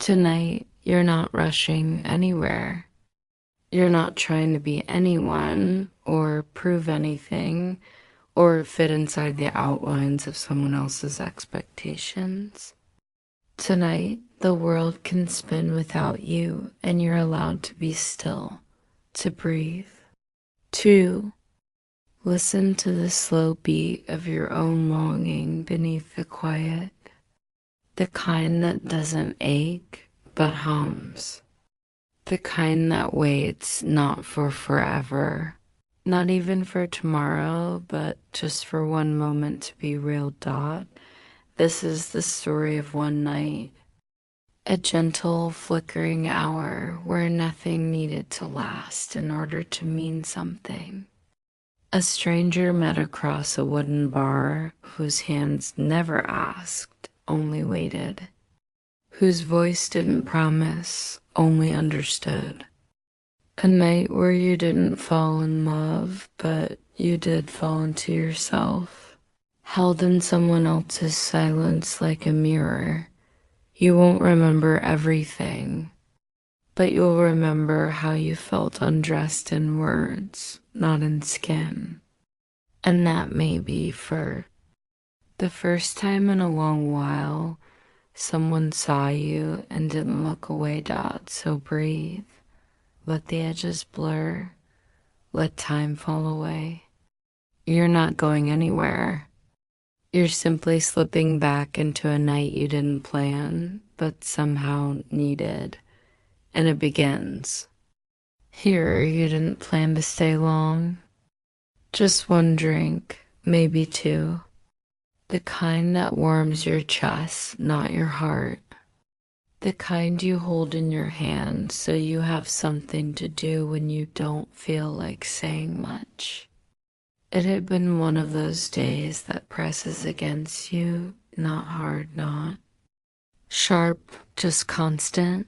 Tonight, you're not rushing anywhere. You're not trying to be anyone or prove anything or fit inside the outlines of someone else's expectations. Tonight, the world can spin without you, and you're allowed to be still, to breathe, to listen to the slow beat of your own longing beneath the quiet, the kind that doesn't ache but hums, the kind that waits not for forever, not even for tomorrow, but just for one moment to be real. This is the story of one night, a gentle flickering hour where nothing needed to last in order to mean something. A stranger met across a wooden bar whose hands never asked, only waited, whose voice didn't promise, only understood. A night where you didn't fall in love, but you did fall into yourself, held in someone else's silence like a mirror. You won't remember everything, but you'll remember how you felt undressed in words, not in skin. And that may be for the first time in a long while, someone saw you and didn't look away. So breathe, let the edges blur, let time fall away. You're not going anywhere. You're simply slipping back into a night you didn't plan, but somehow needed. And it begins. Here, you didn't plan to stay long. Just one drink, maybe two. The kind that warms your chest, not your heart. The kind you hold in your hand so you have something to do when you don't feel like saying much. It had been one of those days that presses against you, not hard, not sharp, just constant.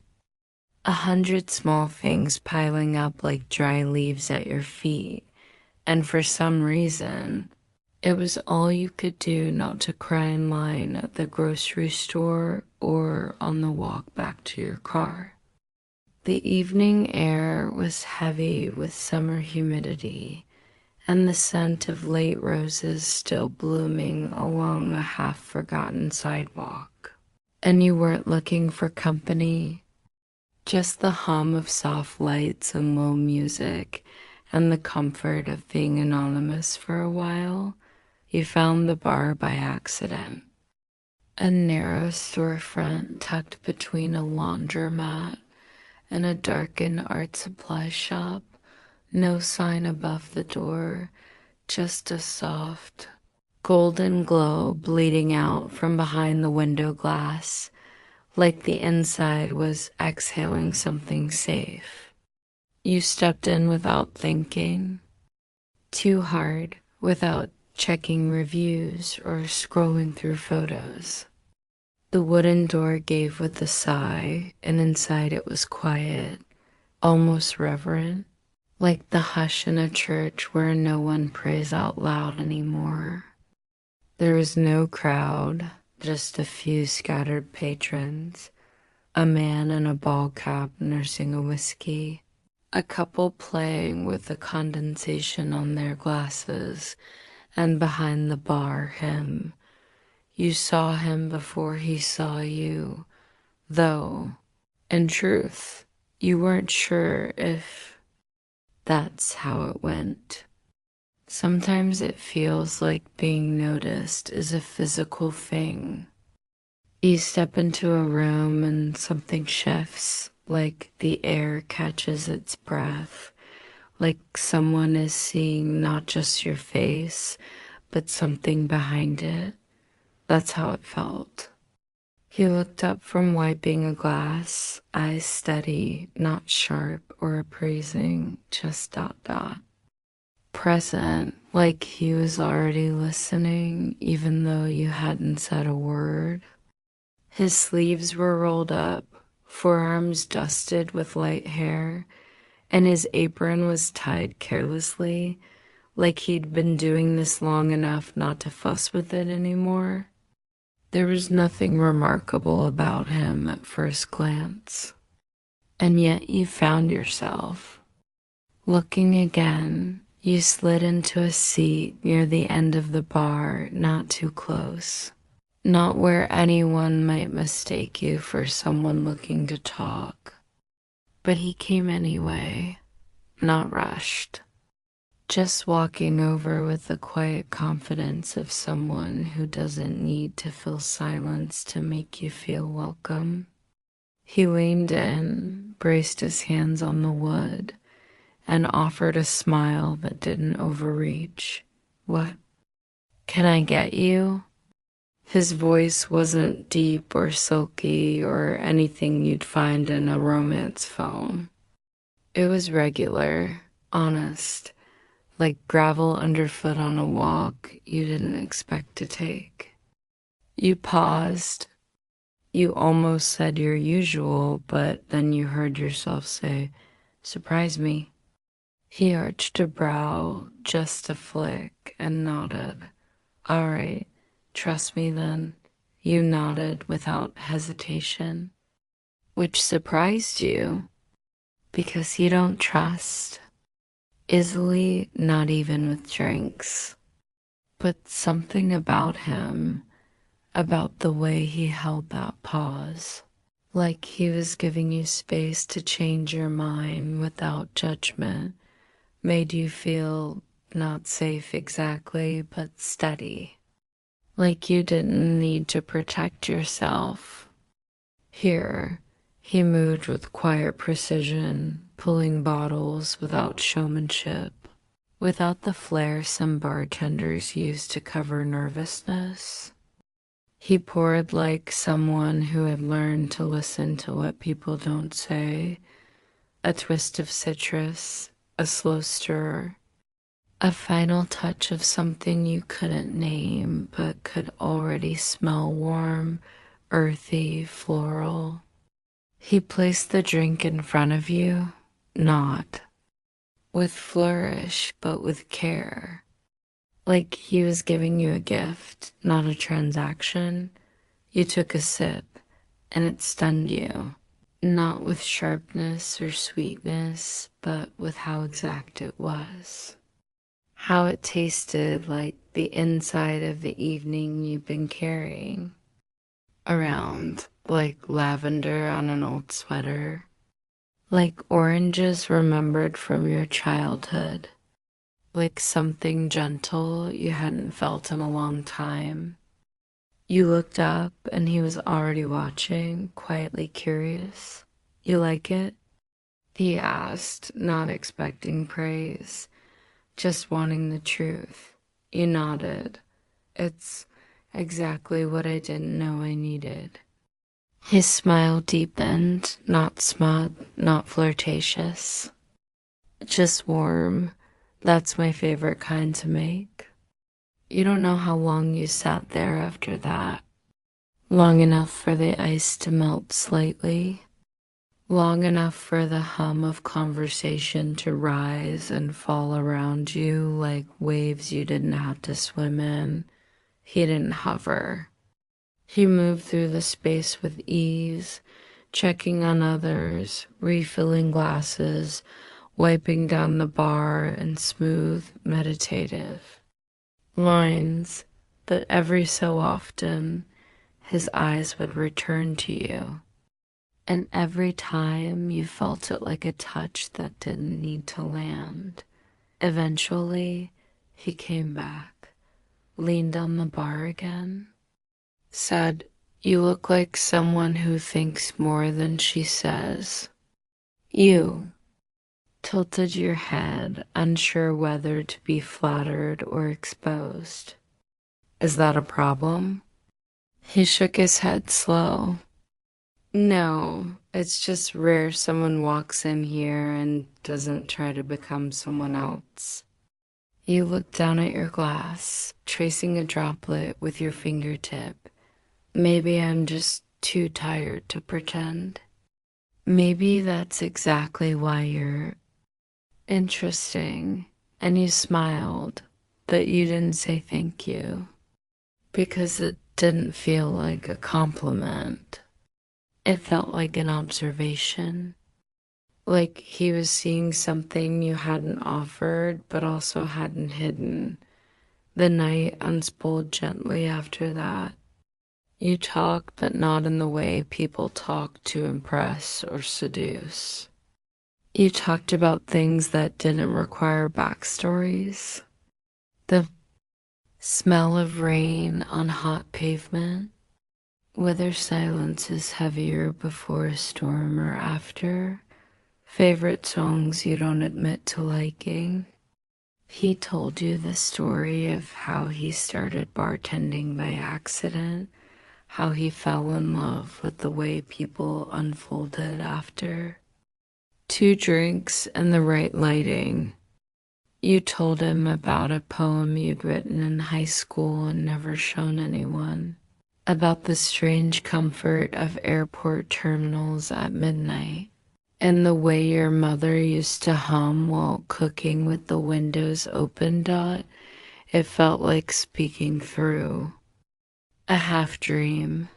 100 small things piling up like dry leaves at your feet, and for some reason, it was all you could do not to cry in line at the grocery store or on the walk back to your car. The evening air was heavy with summer humidity, and the scent of late roses still blooming along a half-forgotten sidewalk. And you weren't looking for company, just the hum of soft lights and low music, and the comfort of being anonymous for a while. You found the bar by accident. A narrow storefront tucked between a laundromat and a darkened art supply shop. No sign above the door, just a soft, golden glow bleeding out from behind the window glass, like the inside was exhaling something safe. You stepped in without thinking, too hard, without checking reviews or scrolling through photos. The wooden door gave with a sigh, and inside it was quiet, almost reverent, like the hush in a church where no one prays out loud anymore. There was no crowd, just a few scattered patrons, a man in a ball cap nursing a whiskey, a couple playing with the condensation on their glasses, and behind the bar, him. You saw him before he saw you, though, in truth, you weren't sure if that's how it went. Sometimes it feels like being noticed is a physical thing. You step into a room and something shifts, like the air catches its breath, like someone is seeing not just your face, but something behind it. That's how it felt. He looked up from wiping a glass, eyes steady, not sharp or appraising, just ... Present, like he was already listening, even though you hadn't said a word. His sleeves were rolled up, forearms dusted with light hair, and his apron was tied carelessly, like he'd been doing this long enough not to fuss with it anymore. There was nothing remarkable about him at first glance, and yet you found yourself. Looking again, you slid into a seat near the end of the bar, not too close. Not where anyone might mistake you for someone looking to talk. But he came anyway, not rushed. Just walking over with the quiet confidence of someone who doesn't need to fill silence to make you feel welcome. He leaned in, braced his hands on the wood, and offered a smile that didn't overreach. "What can I get you?" His voice wasn't deep or silky or anything you'd find in a romance film. It was regular, honest, like gravel underfoot on a walk you didn't expect to take. You paused. You almost said your usual, but then you heard yourself say, "Surprise me." He arched a brow, just a flick, and nodded. "All right, trust me then." You nodded without hesitation, which surprised you because you don't trust easily, not even with drinks. But something about him, about the way he held that pause, like he was giving you space to change your mind without judgment, made you feel not safe exactly, but steady. Like you didn't need to protect yourself. Here, he moved with quiet precision, pulling bottles without showmanship, without the flair some bartenders use to cover nervousness. He poured like someone who had learned to listen to what people don't say, a twist of citrus, a slow stir, a final touch of something you couldn't name but could already smell warm, earthy, floral. He placed the drink in front of you, not with flourish, but with care. Like he was giving you a gift, not a transaction. You took a sip, and it stunned you. Not with sharpness or sweetness, but with how exact it was. How it tasted like the inside of the evening you've been carrying around, like lavender on an old sweater, like oranges remembered from your childhood, like something gentle you hadn't felt in a long time. You looked up and he was already watching, quietly curious. "You like it?" he asked, not expecting praise, just wanting the truth. You nodded. "It's exactly what I didn't know I needed." His smile deepened, not smug, not flirtatious, just warm. That's my favorite kind to make. You don't know how long you sat there after that. Long enough for the ice to melt slightly. Long enough for the hum of conversation to rise and fall around you like waves you didn't have to swim in. He didn't hover. He moved through the space with ease, checking on others, refilling glasses, wiping down the bar in smooth, meditative lines that every so often his eyes would return to you. And every time you felt it like a touch that didn't need to land. Eventually, he came back, leaned on the bar again, said, "You look like someone who thinks more than she says." You tilted your head, unsure whether to be flattered or exposed. "Is that a problem?" He shook his head slow. "No, it's just rare someone walks in here and doesn't try to become someone else." You looked down at your glass, tracing a droplet with your fingertip. "Maybe I'm just too tired to pretend." Maybe that's exactly why you're interesting. And you smiled, but you didn't say thank you, because it didn't feel like a compliment. It felt like an observation. Like he was seeing something you hadn't offered, but also hadn't hidden. The night unspooled gently after that. You talked, but not in the way people talk to impress or seduce. You talked about things that didn't require backstories. The smell of rain on hot pavement, whether silence is heavier before a storm or after, favorite songs you don't admit to liking. He told you the story of how he started bartending by accident, how he fell in love with the way people unfolded after. 2 drinks and the right lighting. You told him about a poem you'd written in high school and never shown anyone, about the strange comfort of airport terminals at midnight, and the way your mother used to hum while cooking with the windows open. It felt like speaking through a half dream,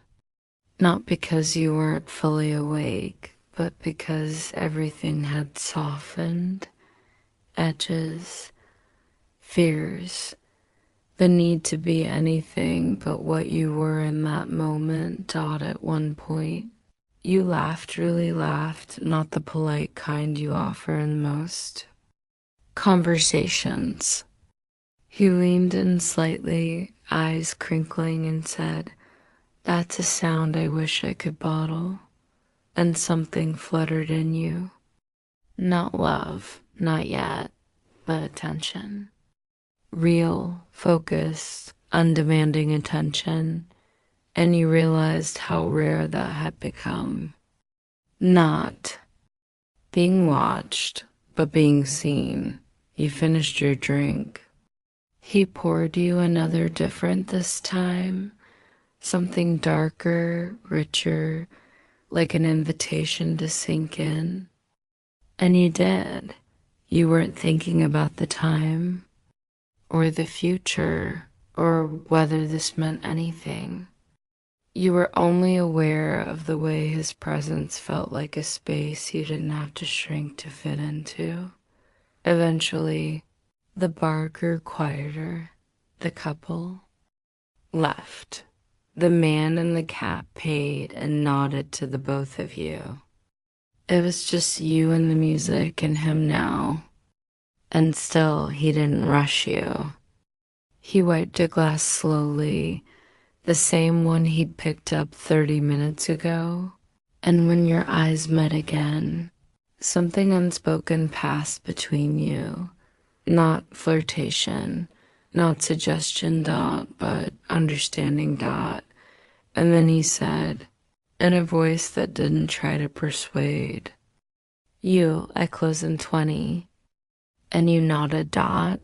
not because you weren't fully awake, but because everything had softened, edges, fears, the need to be anything but what you were in that moment. At one point, you laughed, really laughed, not the polite kind you offer in most conversations. He leaned in slightly, eyes crinkling, and said, "That's a sound I wish I could bottle." And something fluttered in you. Not love, not yet, but attention. Real, focused, undemanding attention. And you realized how rare that had become. Not being watched, but being seen. You finished your drink. He poured you another different this time. Something darker, richer, like an invitation to sink in. And you did. You weren't thinking about the time, or the future, or whether this meant anything. You were only aware of the way his presence felt like a space you didn't have to shrink to fit into. Eventually, the bar grew quieter. The couple left. The man in the cap paid and nodded to the both of you. It was just you and the music and him now. And still, he didn't rush you. He wiped a glass slowly, the same one he'd picked up 30 minutes ago. And when your eyes met again, something unspoken passed between you. Not flirtation, not suggestion. But understanding. And then he said, in a voice that didn't try to persuade, I close in 20. And you nodded.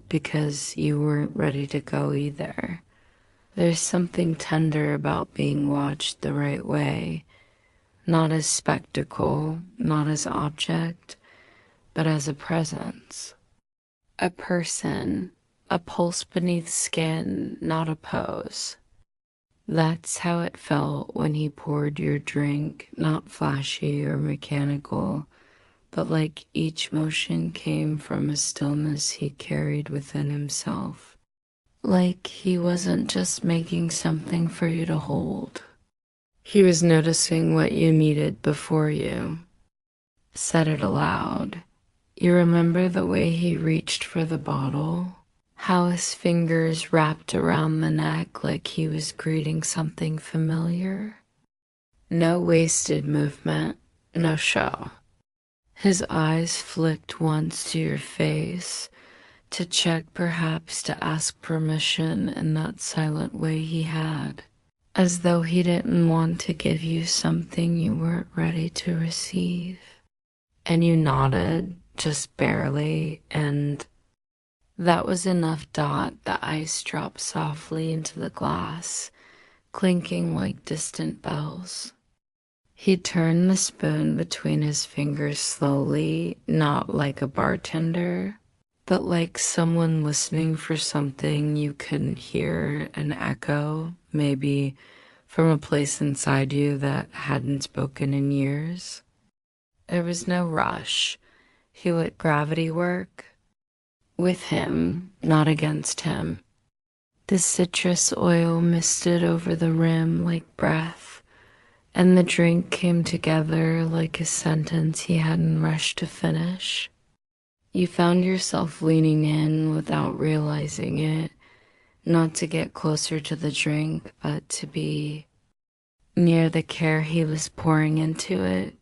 Because you weren't ready to go either. There's something tender about being watched the right way, not as spectacle, not as object, but as a presence. A person, a pulse beneath skin, not a pose. That's how it felt when he poured your drink, not flashy or mechanical, but like each motion came from a stillness he carried within himself. Like he wasn't just making something for you to hold. He was noticing what you needed before you said it aloud. You remember the way he reached for the bottle? How his fingers wrapped around the neck like he was greeting something familiar? No wasted movement, no show. His eyes flicked once to your face, to check, perhaps to ask permission in that silent way he had, as though he didn't want to give you something you weren't ready to receive. And you nodded, just barely, and that was enough. The ice dropped softly into the glass, clinking like distant bells. He turned the spoon between his fingers slowly, not like a bartender, but like someone listening for something you couldn't hear an echo, maybe from a place inside you that hadn't spoken in years. There was no rush. He let gravity work with him, not against him. The citrus oil misted over the rim like breath, and the drink came together like a sentence he hadn't rushed to finish. You found yourself leaning in without realizing it, not to get closer to the drink, but to be near the care he was pouring into it.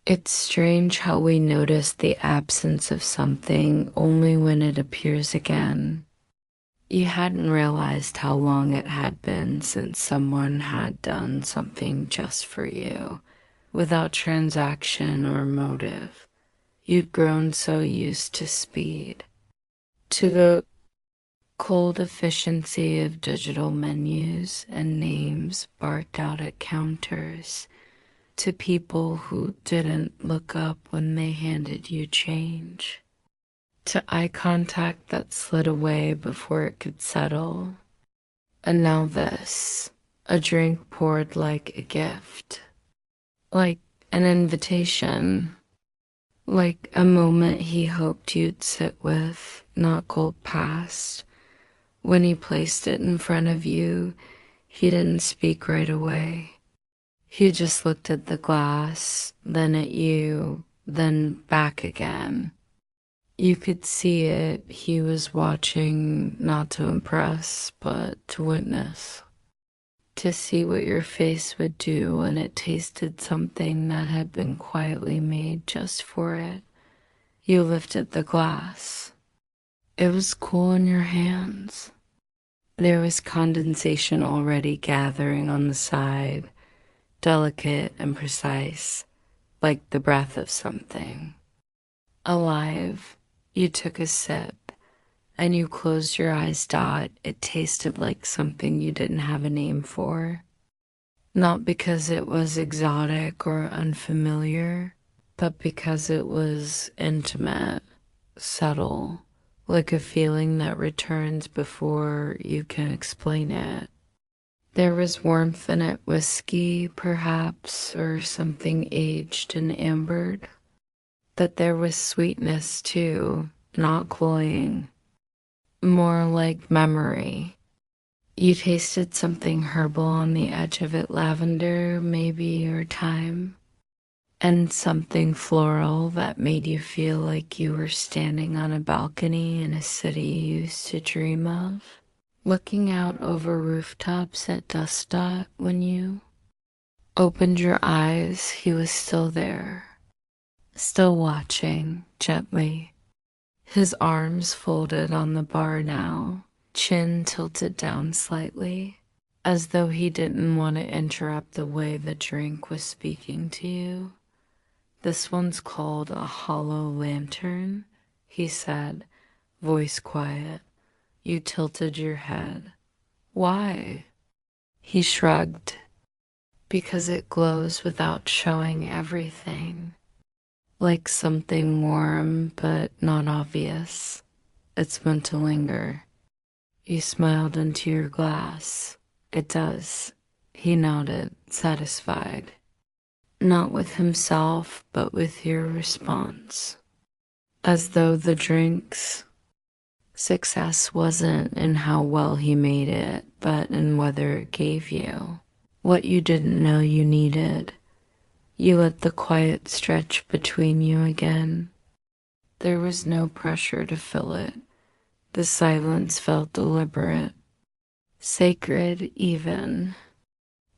It's strange how we notice the absence of something only when it appears again. You hadn't realized how long it had been since someone had done something just for you, without transaction or motive. You'd grown so used to speed, to the cold efficiency of digital menus and names barked out at counters, to people who didn't look up when they handed you change, to eye contact that slid away before it could settle. And now this, a drink poured like a gift, like an invitation, like a moment he hoped you'd sit with, not go past. When he placed it in front of you, he didn't speak right away. He just looked at the glass, then at you, then back again. You could see it. He was watching, not to impress, but to witness. To see what your face would do when it tasted something that had been quietly made just for it. You lifted the glass. It was cool in your hands. There was condensation already gathering on the side, delicate and precise, like the breath of something. Alive. You took a sip, and you closed your eyes. It tasted like something you didn't have a name for. Not because it was exotic or unfamiliar, but because it was intimate, subtle, like a feeling that returns before you can explain it. There was warmth in it, whiskey, perhaps, or something aged and ambered. But there was sweetness, too, not cloying, more like memory. You tasted something herbal on the edge of it, lavender, maybe, or thyme, and something floral that made you feel like you were standing on a balcony in a city you used to dream of, looking out over rooftops at dusk when you opened your eyes. He was still there. Still watching, gently, his arms folded on the bar now, chin tilted down slightly, as though he didn't want to interrupt the way the drink was speaking to you. This one's called a hollow lantern, he said, voice quiet. You tilted your head. Why? He shrugged. Because it glows without showing everything. Like something warm, but not obvious. It's meant to linger. You smiled into your glass. It does. He nodded, satisfied. Not with himself, but with your response. As though the drink's success wasn't in how well he made it, but in whether it gave you what you didn't know you needed. You let the quiet stretch between you again. There was no pressure to fill it. The silence felt deliberate, sacred even.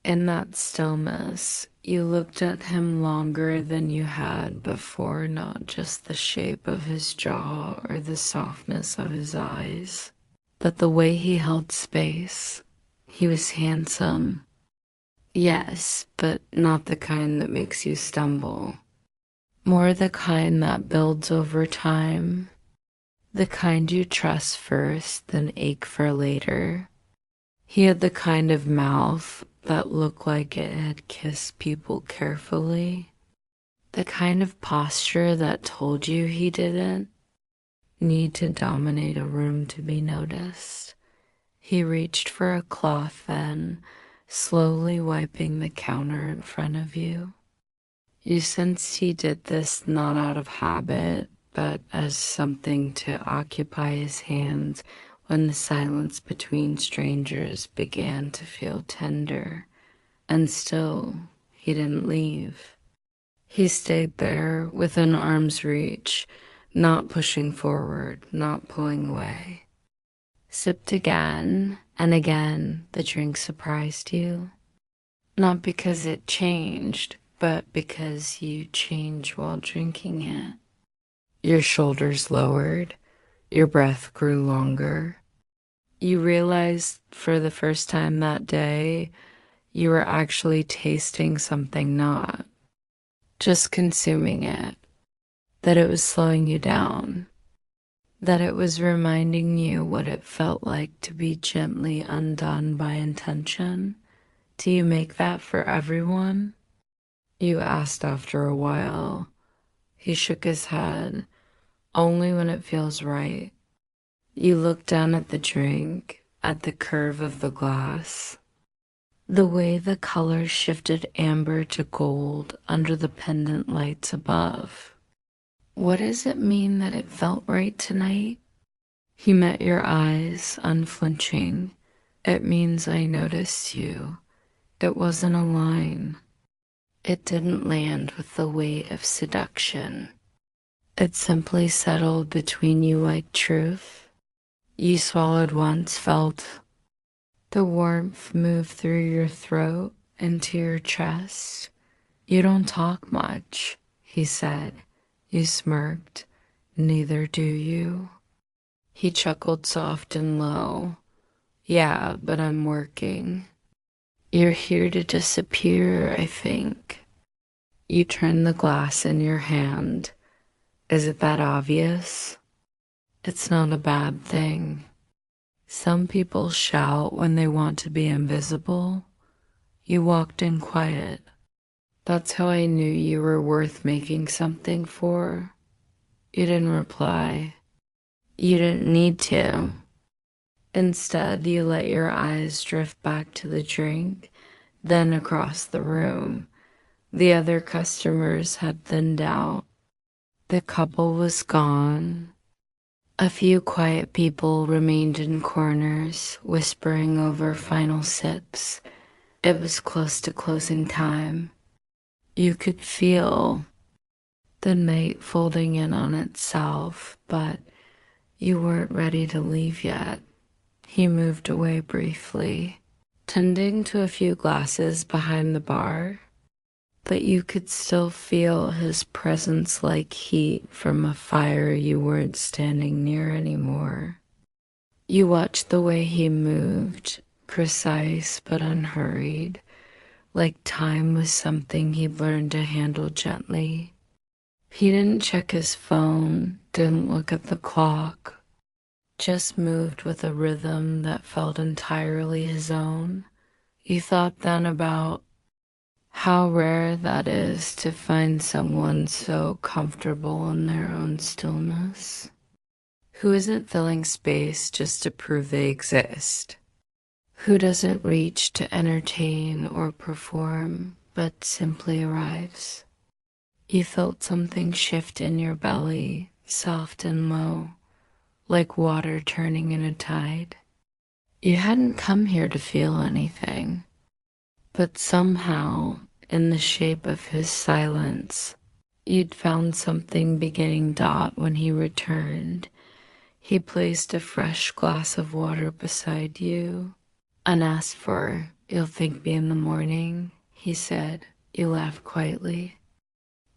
In that stillness, you looked at him longer than you had before, not just the shape of his jaw or the softness of his eyes, but the way he held space. He was handsome. Yes, but not the kind that makes you stumble. More the kind that builds over time. The kind you trust first, then ache for later. He had the kind of mouth that looked like it had kissed people carefully. The kind of posture that told you he didn't. need to dominate a room to be noticed. He reached for a cloth then, slowly wiping the counter in front of you. You sensed he did this not out of habit, but as something to occupy his hands when the silence between strangers began to feel tender. And still, he didn't leave. He stayed there within arm's reach, not pushing forward, not pulling away. Sipped again, and again the drink surprised you. Not because it changed, but because you changed while drinking it. Your shoulders lowered, your breath grew longer. You realized for the first time that day you were actually tasting something, not just consuming it, that it was slowing you down, that it was reminding you what it felt like to be gently undone by intention. Do you make that for everyone? You asked after a while. He shook his head. Only when it feels right. You looked down at the drink, at the curve of the glass. The way the color shifted amber to gold under the pendant lights above. What does it mean that it felt right tonight? He met your eyes, unflinching. It means I noticed you. It wasn't a line. It didn't land with the weight of seduction. It simply settled between you like truth. You swallowed once, felt the warmth move through your throat into your chest. You don't talk much, he said. You smirked. Neither do you. He chuckled soft and low. Yeah, but I'm working. You're here to disappear, I think. You turn the glass in your hand. Is it that obvious? It's not a bad thing. Some people shout when they want to be invisible. You walked in quiet. That's how I knew you were worth making something for. You didn't reply. You didn't need to. Instead, you let your eyes drift back to the drink, then across the room. The other customers had thinned out. The couple was gone. A few quiet people remained in corners, whispering over final sips. It was close to closing time. You could feel the night folding in on itself, but you weren't ready to leave yet. He moved away briefly, tending to a few glasses behind the bar, but you could still feel his presence like heat from a fire you weren't standing near anymore. You watched the way he moved, precise but unhurried, like time was something he'd learned to handle gently. He didn't check his phone, didn't look at the clock, just moved with a rhythm that felt entirely his own. You thought then about how rare that is to find someone so comfortable in their own stillness, who isn't filling space just to prove they exist, who doesn't reach to entertain or perform, but simply arrives. You felt something shift in your belly, soft and low, like water turning in a tide. You hadn't come here to feel anything, but somehow, in the shape of his silence, you'd found something beginning Dot when he returned. He placed a fresh glass of water beside you. Unasked for, you'll think me in the morning, he said. You laughed quietly.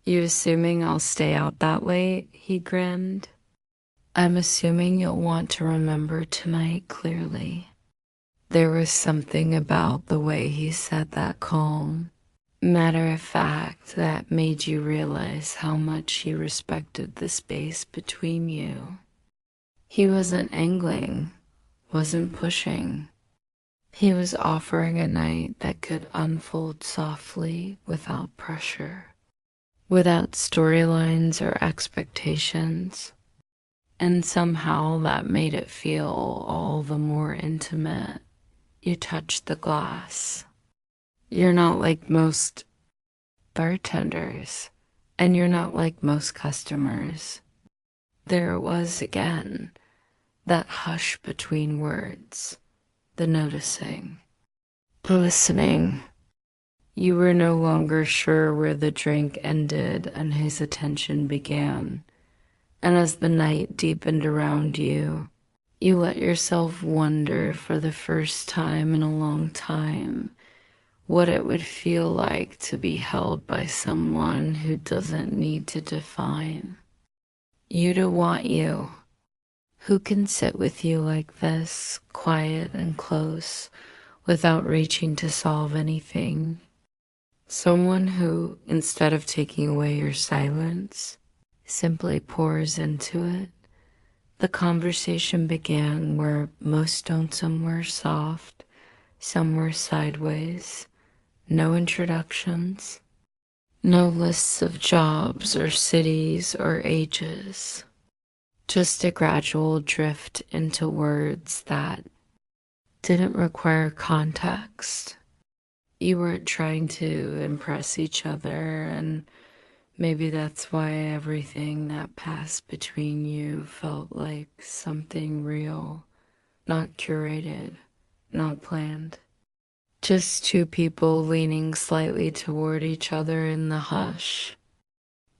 You assuming I'll stay out that late? He grinned. I'm assuming you'll want to remember tonight clearly. There was something about the way he said that calm, matter of fact, that made you realize how much he respected the space between you. He wasn't angling, wasn't pushing. He was offering a night that could unfold softly without pressure, without storylines or expectations. And somehow that made it feel all the more intimate. You touched the glass. You're not like most bartenders, and you're not like most customers. There it was again, that hush between words, the noticing, the listening. You were no longer sure where the drink ended and his attention began. And as the night deepened around you, you let yourself wonder for the first time in a long time what it would feel like to be held by someone who doesn't need to define. You to want you. Who can sit with you like this, quiet and close, without reaching to solve anything? Someone who, instead of taking away your silence, simply pours into it. The conversation began where most stones were soft, some were sideways, no introductions, no lists of jobs or cities or ages, just a gradual drift into words that didn't require context. You weren't trying to impress each other, and maybe that's why everything that passed between you felt like something real, not curated, not planned. Just two people leaning slightly toward each other in the hush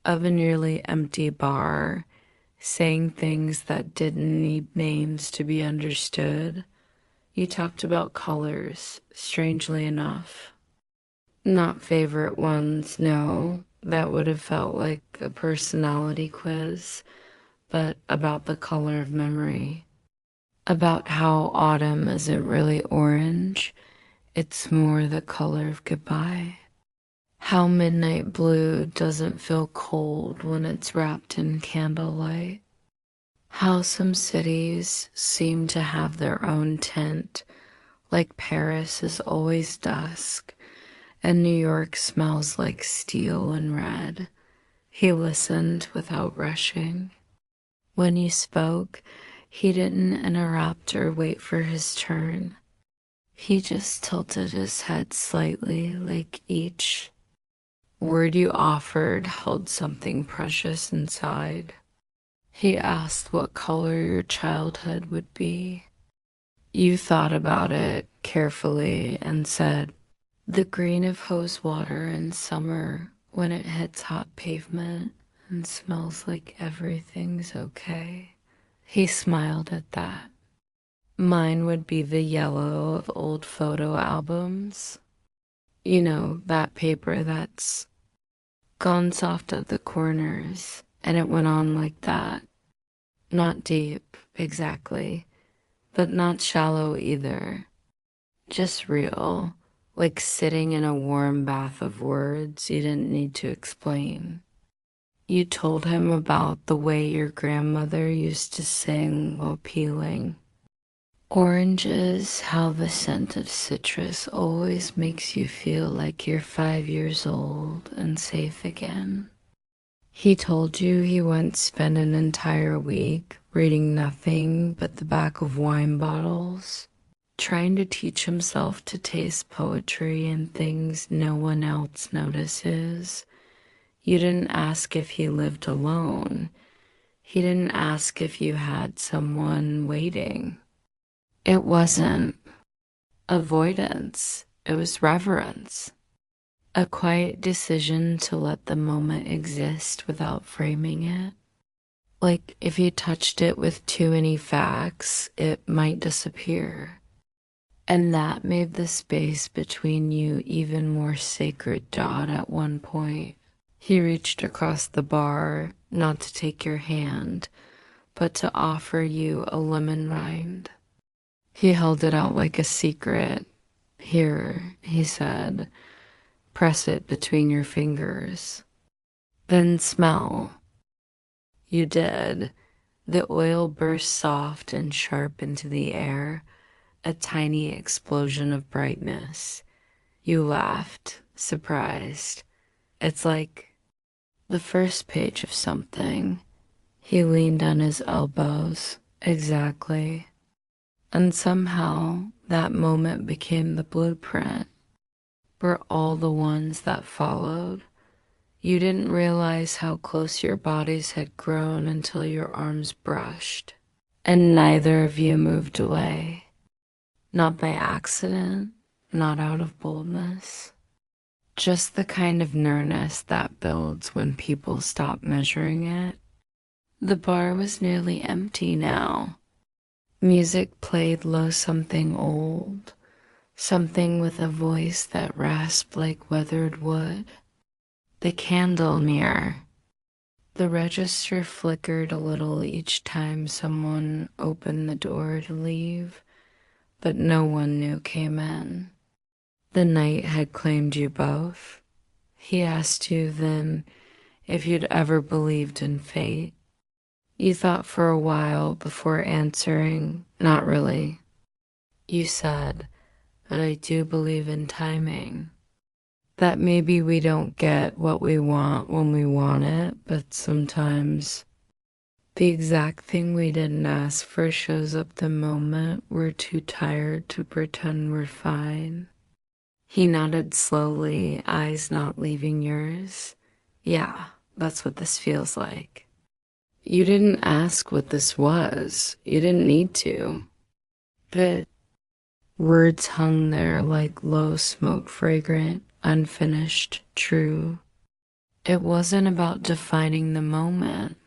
of a nearly empty bar, saying things that didn't need names to be understood. You talked about colors, strangely enough. Not favorite ones, no. That would have felt like a personality quiz, but about the color of memory. About how autumn isn't really orange, it's more the color of goodbye. How midnight blue doesn't feel cold when it's wrapped in candlelight. How some cities seem to have their own tint, like Paris is always dusk, and New York smells like steel and red. He listened without rushing. When you spoke, he didn't interrupt or wait for his turn. He just tilted his head slightly, like each word you offered held something precious inside. He asked what color your childhood would be. You thought about it carefully and said, the green of hose water in summer when it hits hot pavement and smells like everything's okay. He smiled at that. Mine would be the yellow of old photo albums. You know, that paper that's gone soft at the corners, and it went on like that. Not deep, exactly, but not shallow either. Just real, like sitting in a warm bath of words you didn't need to explain. You told him about the way your grandmother used to sing while peeling. Oranges, how the scent of citrus always makes you feel like you're 5 years old and safe again. He told you he once spent an entire week reading nothing but the back of wine bottles, trying to teach himself to taste poetry and things no one else notices. You didn't ask if he lived alone. He didn't ask if you had someone waiting. It wasn't avoidance, it was reverence. A quiet decision to let the moment exist without framing it. Like if you touched it with too many facts, it might disappear. And that made the space between you even more sacred. At one point, he reached across the bar, not to take your hand, but to offer you a lemon rind. He held it out like a secret. Here, he said, press it between your fingers. Then smell. You did. The oil burst soft and sharp into the air, a tiny explosion of brightness. You laughed, surprised. It's like the first page of something. He leaned on his elbows. Exactly. And somehow that moment became the blueprint for all the ones that followed. You didn't realize how close your bodies had grown until your arms brushed, and neither of you moved away. Not by accident, not out of boldness. Just the kind of nearness that builds when people stop measuring it. The bar was nearly empty now. Music played low, something old, something with a voice that rasped like weathered wood. The candle near. The register flickered a little each time someone opened the door to leave, but no one new came in. The night had claimed you both. He asked you then if you'd ever believed in fate. You thought for a while before answering, not really. You said, but I do believe in timing. That maybe we don't get what we want when we want it, but sometimes the exact thing we didn't ask for shows up the moment we're too tired to pretend we're fine. He nodded slowly, eyes not leaving yours. Yeah, that's what this feels like. You didn't ask what this was. You didn't need to. But words hung there like low smoke, fragrant, unfinished, true. It wasn't about defining the moment.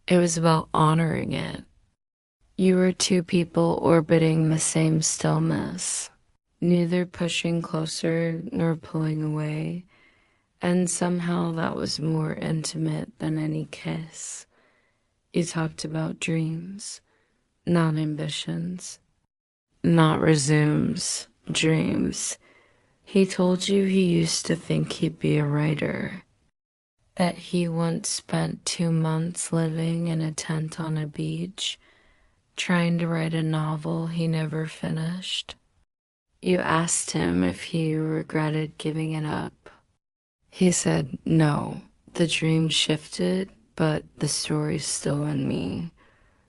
It was about honoring it. You were two people orbiting the same stillness, neither pushing closer nor pulling away, and somehow that was more intimate than any kiss. You talked about dreams, not ambitions, not resumes, dreams. He told you he used to think he'd be a writer, that he once spent 2 months living in a tent on a beach, trying to write a novel he never finished. You asked him if he regretted giving it up. He said no, the dream shifted, but the story's still in me.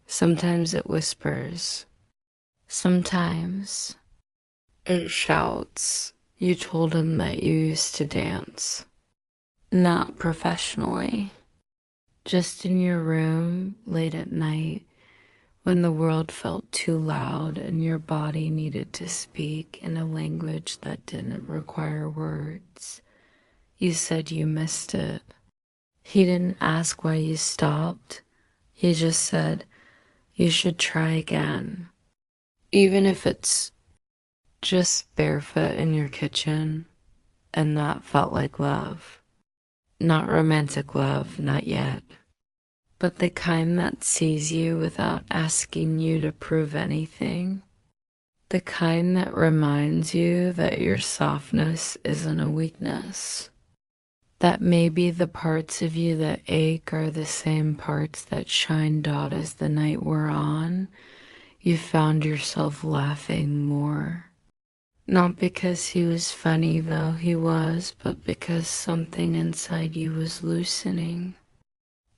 Sometimes it whispers. Sometimes it shouts. You told him that you used to dance. Not professionally. Just in your room, late at night, when the world felt too loud and your body needed to speak in a language that didn't require words. You said you missed it. He didn't ask why you stopped. He just said, you should try again. Even if it's just barefoot in your kitchen, and that felt like love. Not romantic love, not yet. But the kind that sees you without asking you to prove anything. The kind that reminds you that your softness isn't a weakness. That maybe the parts of you that ache are the same parts that shine out as the night we're on. You found yourself laughing more. Not because he was funny, though he was, but because something inside you was loosening.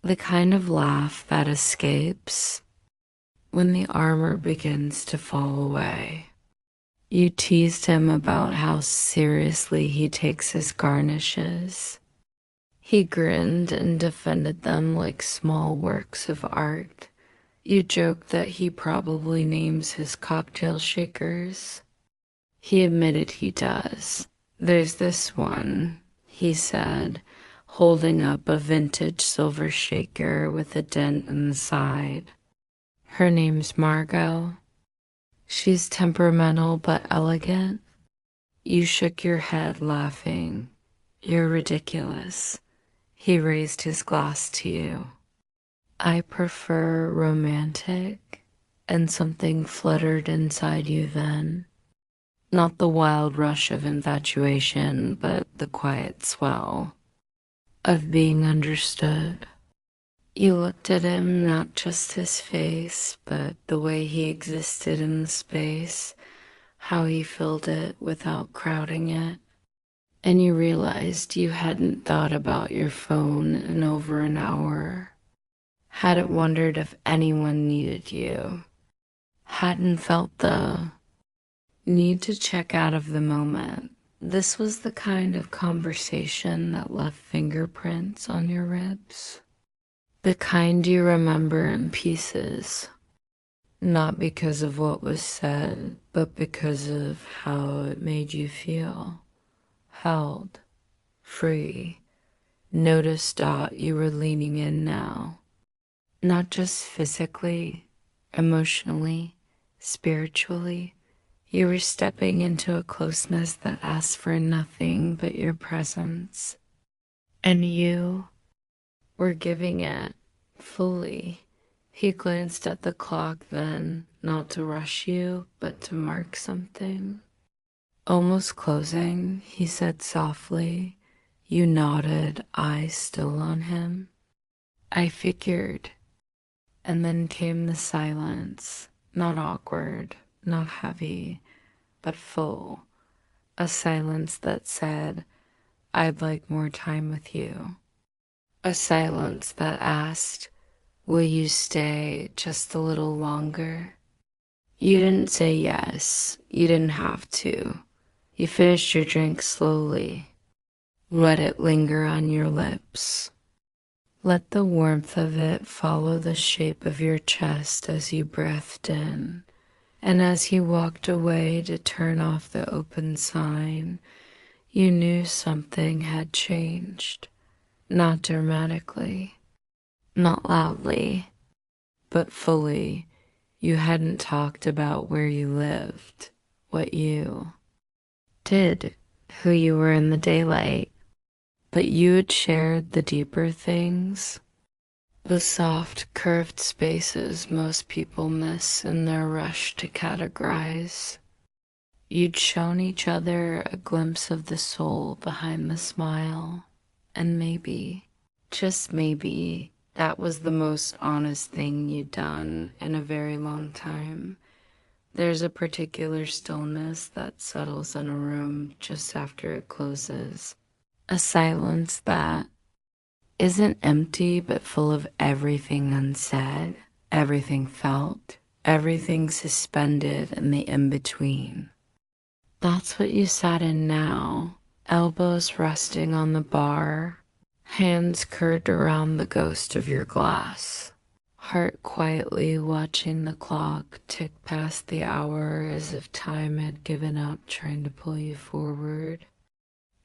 The kind of laugh that escapes when the armor begins to fall away. You teased him about how seriously he takes his garnishes. He grinned and defended them like small works of art. You joked that he probably names his cocktail shakers. He admitted he does. There's this one, he said, holding up a vintage silver shaker with a dent in the side. Her name's Margot. She's temperamental but elegant. You shook your head, laughing. You're ridiculous. He raised his glass to you. I prefer romantic, and something fluttered inside you then. Not the wild rush of infatuation, but the quiet swell of being understood. You looked at him, not just his face, but the way he existed in the space, how he filled it without crowding it. And you realized you hadn't thought about your phone in over an hour. Hadn't wondered if anyone needed you. Hadn't felt the need to check out of the moment. This was the kind of conversation that left fingerprints on your ribs. The kind you remember in pieces. Not because of what was said, but because of how it made you feel. Held. Free. Noticed you were leaning in now. Not just physically, emotionally, spiritually. You were stepping into a closeness that asked for nothing but your presence. And you were giving it fully. He glanced at the clock then, not to rush you, but to mark something. Almost closing, he said softly. You nodded, eyes still on him. I figured. And then came the silence, not awkward, not heavy, but full. A silence that said, I'd like more time with you. A silence that asked, will you stay just a little longer? You didn't say yes. You didn't have to. You finished your drink slowly. Let it linger on your lips. Let the warmth of it follow the shape of your chest as you breathed in. And as he walked away to turn off the open sign, you knew something had changed. Not dramatically, not loudly, but fully. You hadn't talked about where you lived, what you did, who you were in the daylight, but you had shared the deeper things, the soft, curved spaces most people miss in their rush to categorize. You'd shown each other a glimpse of the soul behind the smile, and maybe, just maybe, that was the most honest thing you'd done in a very long time. There's a particular stillness that settles in a room just after it closes. A silence that isn't empty but full of everything unsaid, everything felt, everything suspended in the in-between. That's what you sat in now, elbows resting on the bar, hands curved around the ghost of your glass, heart quietly watching the clock tick past the hour as if time had given up trying to pull you forward.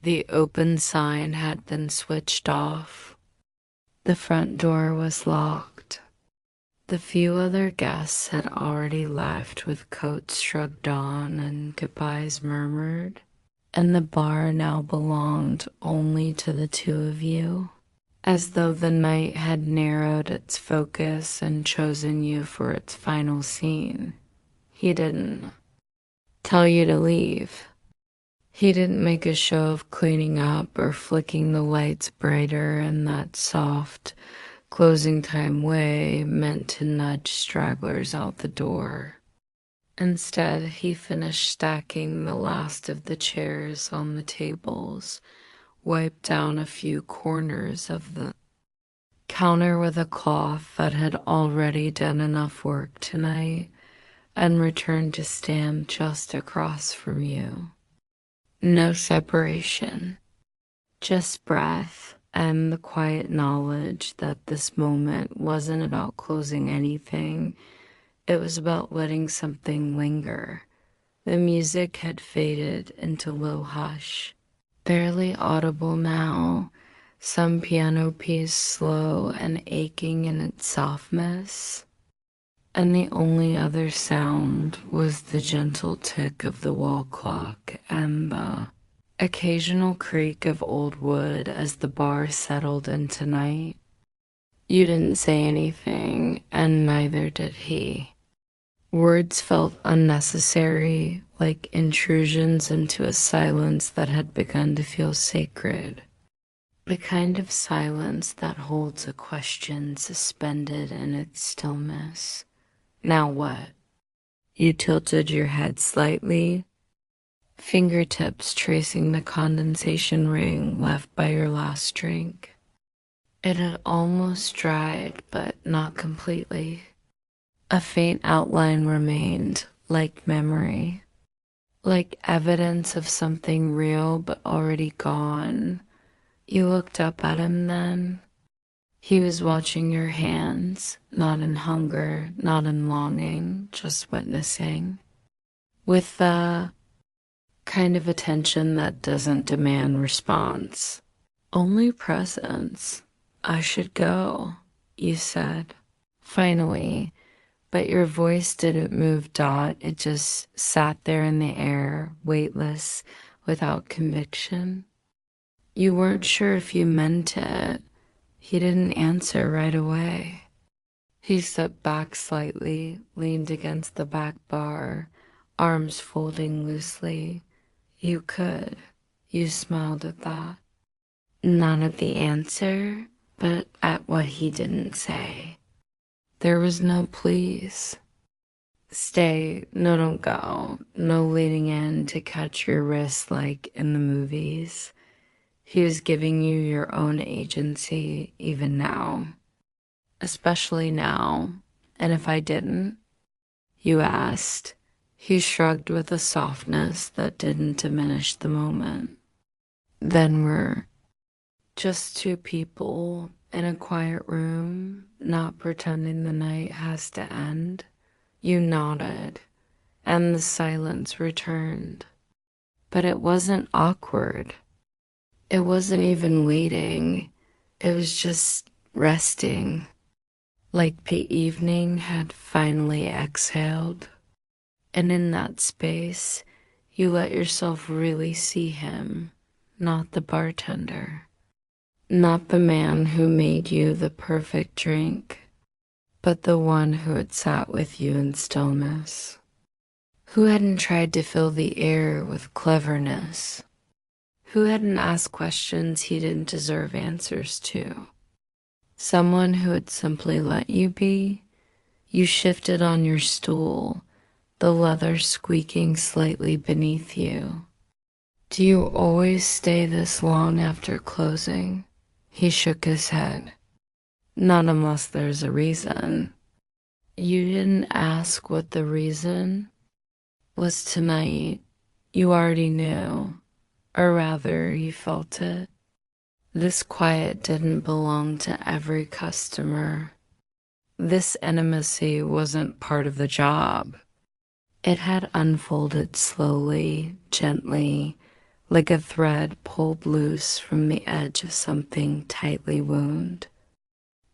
The open sign had been switched off. The front door was locked. The few other guests had already left with coats shrugged on and goodbyes murmured, and the bar now belonged only to the two of you, as though the night had narrowed its focus and chosen you for its final scene. He didn't tell you to leave. He didn't make a show of cleaning up or flicking the lights brighter in that soft, closing time way meant to nudge stragglers out the door. Instead, he finished stacking the last of the chairs on the tables, wiped down a few corners of the counter with a cloth that had already done enough work tonight, and returned to stand just across from you. No separation, just breath and the quiet knowledge that this moment wasn't about closing anything. It was about letting something linger. The music had faded into low hush, barely audible now, some piano piece slow and aching in its softness. And the only other sound was the gentle tick of the wall clock and the occasional creak of old wood as the bar settled into night. You didn't say anything, and neither did he. Words felt unnecessary, like intrusions into a silence that had begun to feel sacred. The kind of silence that holds a question suspended in its stillness. Now what? You tilted your head slightly, fingertips tracing the condensation ring left by your last drink. It had almost dried, but not completely. A faint outline remained, like memory, like evidence of something real but already gone. You looked up at him then. He was watching your hands, not in hunger, not in longing, just witnessing, with the kind of attention that doesn't demand response, only presence. I should go, you said, finally, but your voice didn't move. It just sat there in the air, weightless, without conviction. You weren't sure if you meant it. He didn't answer right away. He stepped back slightly, leaned against the back bar, arms folding loosely. You could. You smiled at that. Not at the answer, but at what he didn't say. There was no please. Stay, no, don't go. No leaning in to catch your wrist like in the movies. He was giving you your own agency even now. Especially now. And if I didn't? You asked. He shrugged with a softness that didn't diminish the moment. Then we're just two people in a quiet room, not pretending the night has to end. You nodded, and the silence returned. But it wasn't awkward. It wasn't even waiting. It was just resting, like the evening had finally exhaled. And in that space, you let yourself really see him, not the bartender, not the man who made you the perfect drink, but the one who had sat with you in stillness, who hadn't tried to fill the air with cleverness, who hadn't asked questions he didn't deserve answers to, someone who had simply let you be. You shifted on your stool, the leather squeaking slightly beneath you. Do you always stay this long after closing? He shook his head. Not unless there's a reason. You didn't ask what the reason was tonight. You already knew, or rather, you felt it. This quiet didn't belong to every customer. This intimacy wasn't part of the job. It had unfolded slowly, gently, like a thread pulled loose from the edge of something tightly wound.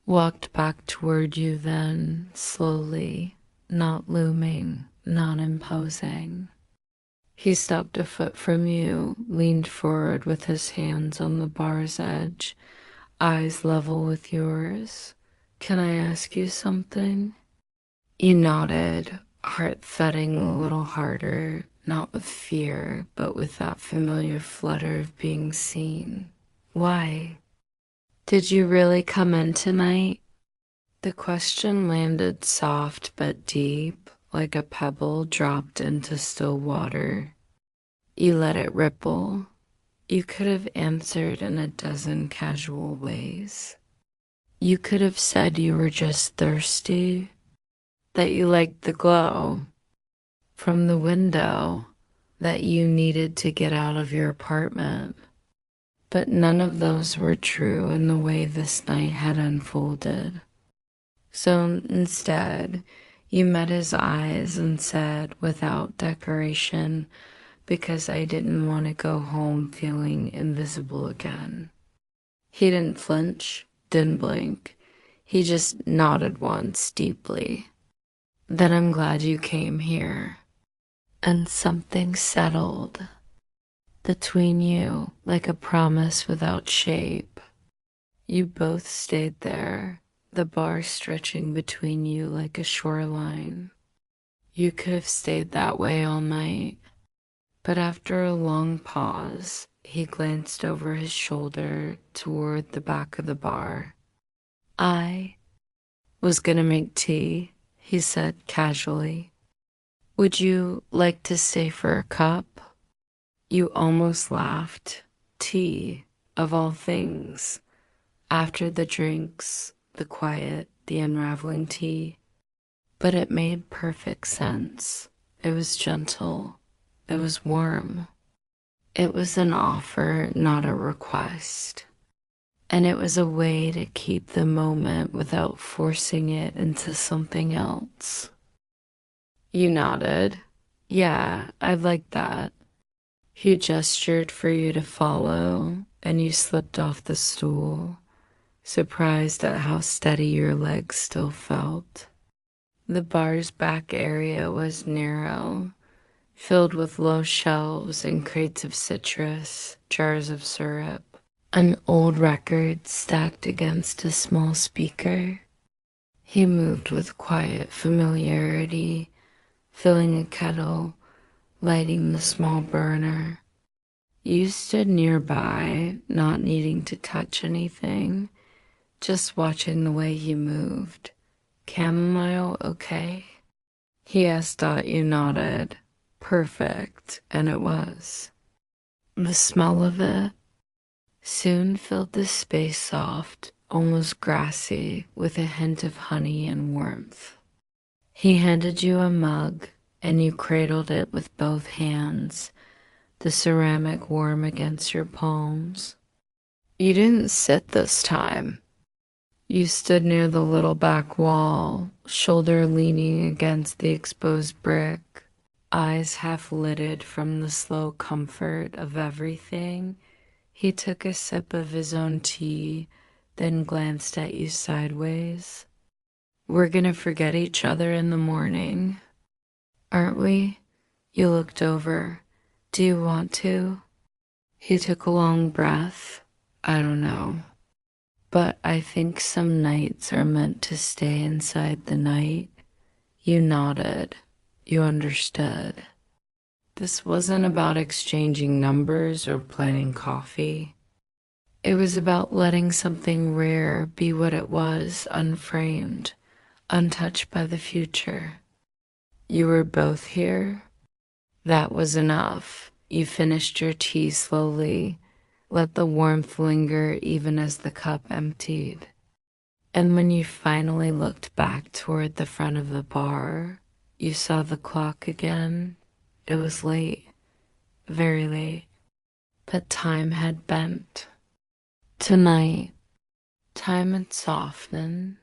Walked back toward you then, slowly, not looming, not imposing. He stepped a foot from you, leaned forward with his hands on the bar's edge, eyes level with yours. Can I ask you something? You nodded, heart thudding a little harder, not with fear, but with that familiar flutter of being seen. Why? Did you really come in tonight? The question landed soft but deep, like a pebble dropped into still water. You let it ripple. You could have answered in a dozen casual ways. You could have said you were just thirsty, that you liked the glow from the window, that you needed to get out of your apartment. But none of those were true in the way this night had unfolded. So instead, you met his eyes and said, without decoration, because I didn't want to go home feeling invisible again. He didn't flinch, didn't blink. He just nodded once deeply. Then I'm glad you came here. And something settled between you like a promise without shape. You both stayed there, the bar stretching between you like a shoreline. You could have stayed that way all night. But after a long pause, he glanced over his shoulder toward the back of the bar. I was gonna make tea, he said casually. Would you like to stay for a cup? You almost laughed. Tea, of all things. After the drinks, the quiet, the unraveling tea. But it made perfect sense. It was gentle. It was warm. It was an offer, not a request. And it was a way to keep the moment without forcing it into something else. You nodded. Yeah, I like that. He gestured for you to follow, and you slipped off the stool, surprised at how steady your legs still felt. The bar's back area was narrow, filled with low shelves and crates of citrus, jars of syrup, an old record stacked against a small speaker. He moved with quiet familiarity, filling a kettle, lighting the small burner. You stood nearby, not needing to touch anything, just watching the way he moved. Chamomile okay? He asked. You nodded. Perfect, and it was. The smell of it soon filled the space soft, almost grassy, with a hint of honey and warmth. He handed you a mug, and you cradled it with both hands, the ceramic warm against your palms. You didn't sit this time. You stood near the little back wall, shoulder leaning against the exposed brick, eyes half lidded from the slow comfort of everything. He took a sip of his own tea, then glanced at you sideways. We're gonna forget each other in the morning, aren't we? You looked over. Do you want to? He took a long breath. I don't know. But I think some nights are meant to stay inside the night. You nodded. You understood. This wasn't about exchanging numbers or planning coffee. It was about letting something rare be what it was, unframed, untouched by the future. You were both here. That was enough. You finished your tea slowly, let the warmth linger even as the cup emptied. And when you finally looked back toward the front of the bar, you saw the clock again. It was late, very late, but time had bent. Tonight, time had softened.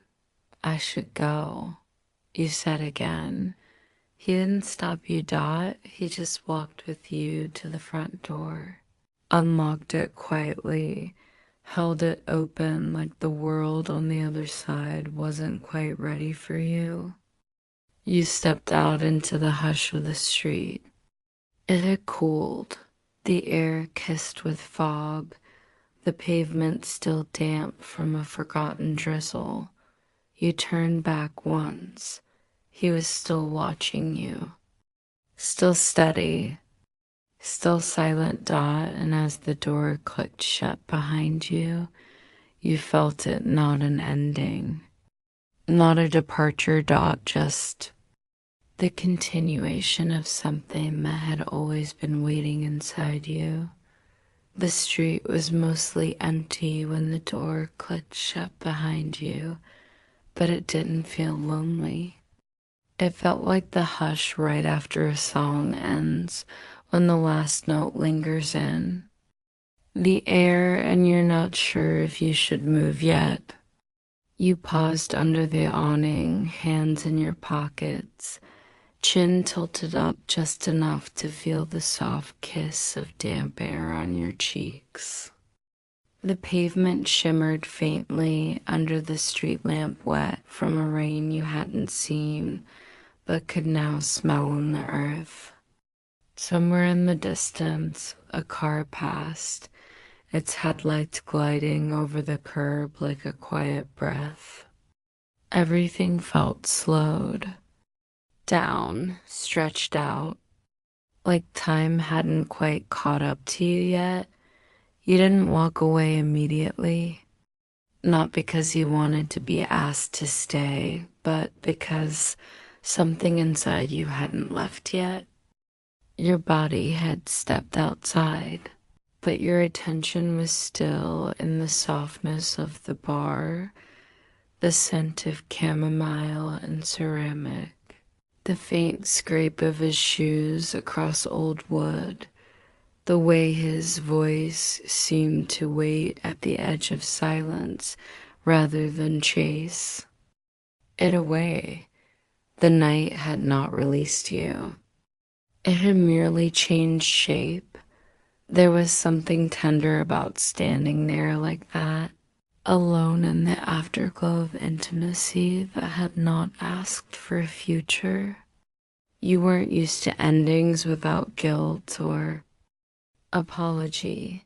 I should go, you said again. He didn't stop you, He just walked with you to the front door, unlocked it quietly, held it open like the world on the other side wasn't quite ready for you. You stepped out into the hush of the street. It had cooled, the air kissed with fog, the pavement still damp from a forgotten drizzle. You turned back once. He was still watching you, still steady, still silent, and as the door clicked shut behind you, you felt it not an ending, not a departure, just the continuation of something that had always been waiting inside you. The street was mostly empty when the door clicked shut behind you, but it didn't feel lonely. It felt like the hush right after a song ends, when the last note lingers in. The air, and you're not sure if you should move yet. You paused under the awning, hands in your pockets, chin tilted up just enough to feel the soft kiss of damp air on your cheeks. The pavement shimmered faintly under the street lamp, wet from a rain you hadn't seen, but could now smell in the earth. Somewhere in the distance, a car passed, its headlights gliding over the curb like a quiet breath. Everything felt slowed down, stretched out, like time hadn't quite caught up to you yet. You didn't walk away immediately, not because you wanted to be asked to stay, but because something inside you hadn't left yet. Your body had stepped outside. but your attention was still in the softness of the bar, the scent of chamomile and ceramic, the faint scrape of his shoes across old wood, the way his voice seemed to wait at the edge of silence rather than chase it away. The night had not released you. It had merely changed shape. There was something tender about standing there like that, alone in the afterglow of intimacy that had not asked for a future. You weren't used to endings without guilt or apology.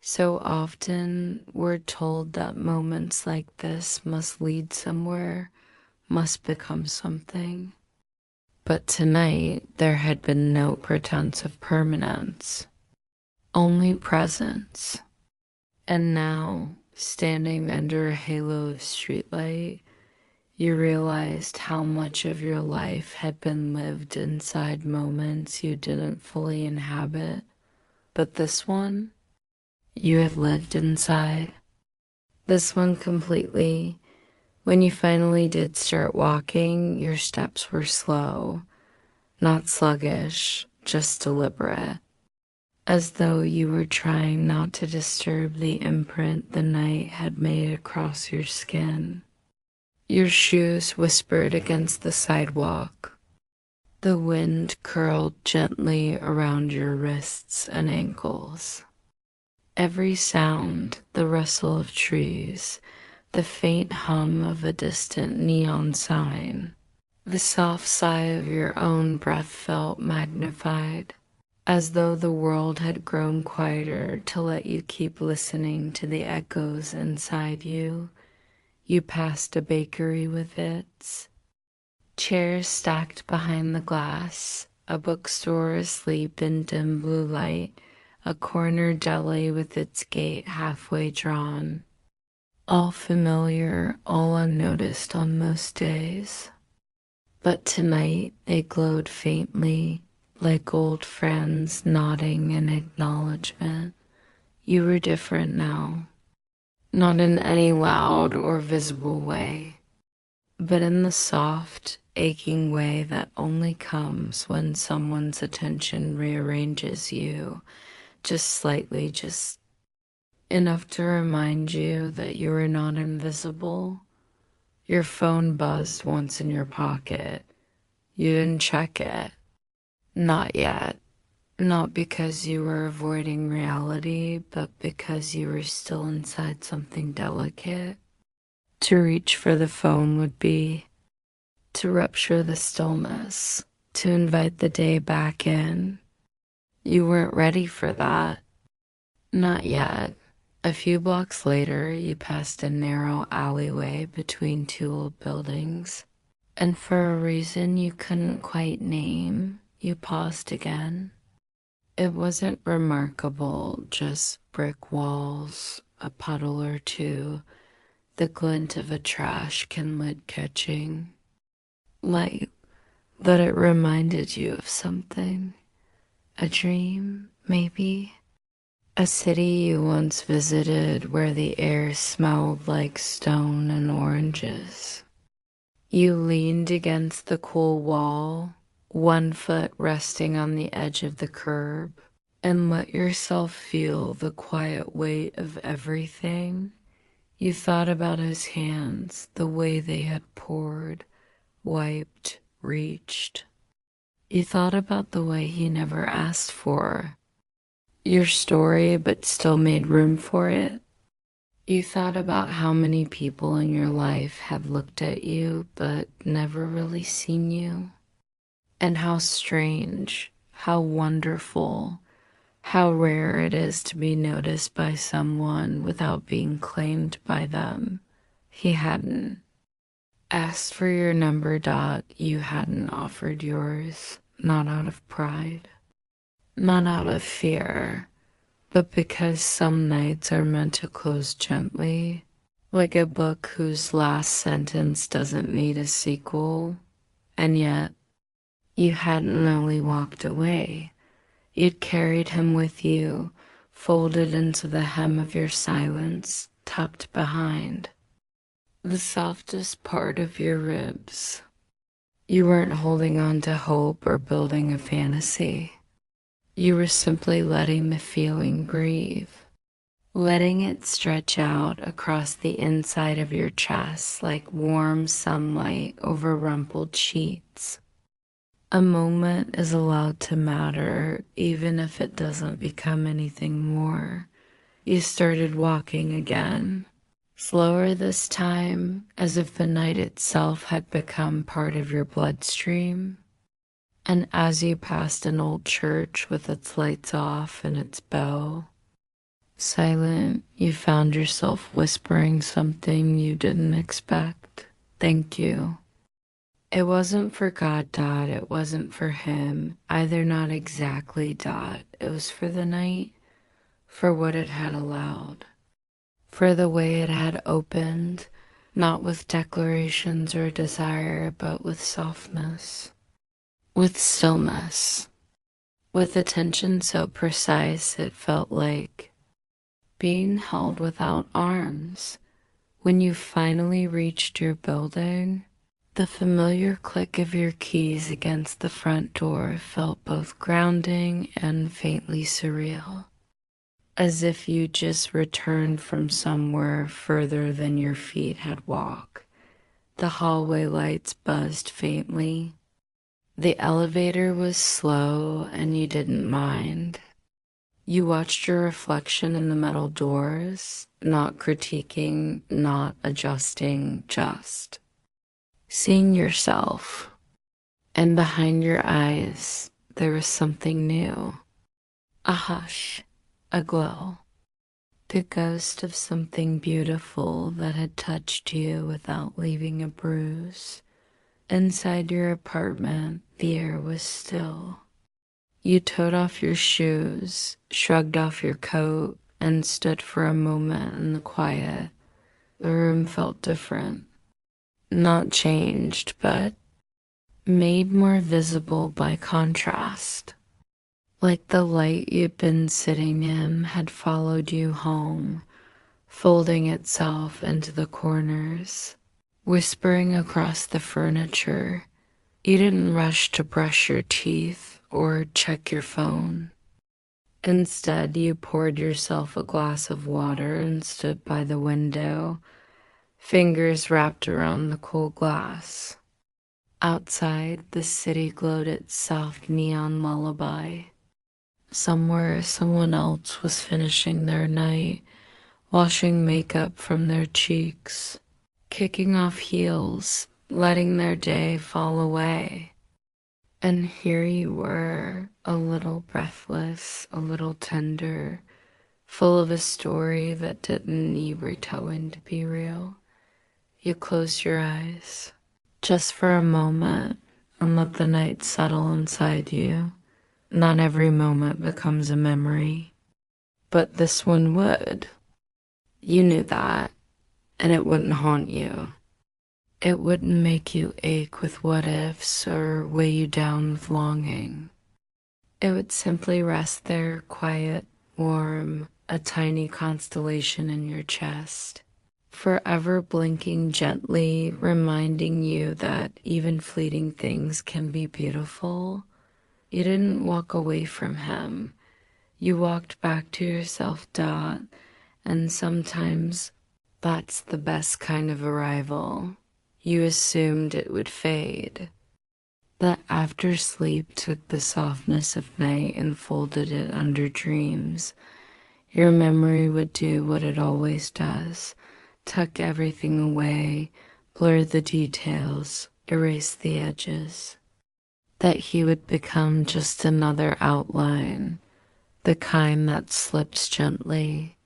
So often we're told that moments like this must lead somewhere, must become something. But tonight there had been no pretense of permanence, only presence. And now, standing under a halo of streetlight, you realized how much of your life had been lived inside moments you didn't fully inhabit. But this one, you have lived inside. This one completely. When you finally did start walking, your steps were slow, not sluggish, just deliberate, as though you were trying not to disturb the imprint the night had made across your skin. Your shoes whispered against the sidewalk. The wind curled gently around your wrists and ankles. Every sound, the rustle of trees, the faint hum of a distant neon sign, the soft sigh of your own breath felt magnified, as though the world had grown quieter to let you keep listening to the echoes inside you. You passed a bakery with its chairs stacked behind the glass, a bookstore asleep in dim blue light, a corner deli with its gate halfway drawn. All familiar, all unnoticed on most days. But tonight they glowed faintly, like old friends nodding in acknowledgement. You were different now, not in any loud or visible way, but in the soft, aching way that only comes when someone's attention rearranges you just slightly, just enough to remind you that you are not invisible. Your phone buzzed once in your pocket. You didn't check it. Not yet. Not because you were avoiding reality, but because you were still inside something delicate. To reach for the phone would be to rupture the stillness, to invite the day back in. You weren't ready for that. Not yet. A few blocks later, you passed a narrow alleyway between two old buildings, and for a reason you couldn't quite name, you paused again. It wasn't remarkable, just brick walls, a puddle or two, the glint of a trash can lid catching. Light, that it reminded you of something. A dream, maybe? A city you once visited where the air smelled like stone and oranges. You leaned against the cool wall, one foot resting on the edge of the curb, and let yourself feel the quiet weight of everything. You thought about his hands, the way they had poured, wiped, reached. You thought about the way he never asked for your story, but still made room for it. You thought about how many people in your life have looked at you, but never really seen you. And how strange, how wonderful, how rare it is to be noticed by someone without being claimed by them. He hadn't asked for your number. You hadn't offered yours, not out of pride. Not out of fear, but because some nights are meant to close gently, like a book whose last sentence doesn't need a sequel. And yet, you hadn't only walked away, you'd carried him with you, folded into the hem of your silence, tucked behind the softest part of your ribs. You weren't holding on to hope or building a fantasy. You were simply letting the feeling breathe, letting it stretch out across the inside of your chest like warm sunlight over rumpled sheets. A moment is allowed to matter even if it doesn't become anything more. You started walking again, slower this time, as if the night itself had become part of your bloodstream. And as you passed an old church with its lights off and its bell, silent, you found yourself whispering something you didn't expect. Thank you. It wasn't for God, Dot. It wasn't for him. Either not exactly, Dot. It was for the night, for what it had allowed, for the way it had opened, not with declarations or desire, but with softness, with stillness, with attention so precise it felt like being held without arms. When you finally reached your building, the familiar click of your keys against the front door felt both grounding and faintly surreal, as if you just returned from somewhere further than your feet had walked. The hallway lights buzzed faintly. The elevator was slow, and you didn't mind. You watched your reflection in the metal doors, not critiquing, not adjusting, just seeing yourself. And behind your eyes, there was something new. A hush, a glow, the ghost of something beautiful that had touched you without leaving a bruise. Inside your apartment, the air was still. You took off your shoes, shrugged off your coat, and stood for a moment in the quiet. The room felt different. Not changed, but made more visible by contrast. Like the light you'd been sitting in had followed you home, folding itself into the corners, whispering across the furniture. You didn't rush to brush your teeth or check your phone. Instead, you poured yourself a glass of water and stood by the window, fingers wrapped around the cool glass. Outside, the city glowed its soft neon lullaby. Somewhere, someone else was finishing their night, washing makeup from their cheeks, kicking off heels, letting their day fall away. And here you were, a little breathless, a little tender, full of a story that didn't need retelling to be real. You closed your eyes, just for a moment, and let the night settle inside you. Not every moment becomes a memory, but this one would. You knew that, and it wouldn't haunt you. It wouldn't make you ache with what ifs or weigh you down with longing. It would simply rest there, quiet, warm, a tiny constellation in your chest, forever blinking gently, reminding you that even fleeting things can be beautiful. You didn't walk away from him. You walked back to yourself, Dot, and sometimes that's the best kind of arrival. You assumed it would fade. That after sleep took the softness of night and folded it under dreams. Your memory would do what it always does, tuck everything away, blur the details, erase the edges. That he would become just another outline, the kind that slips gently,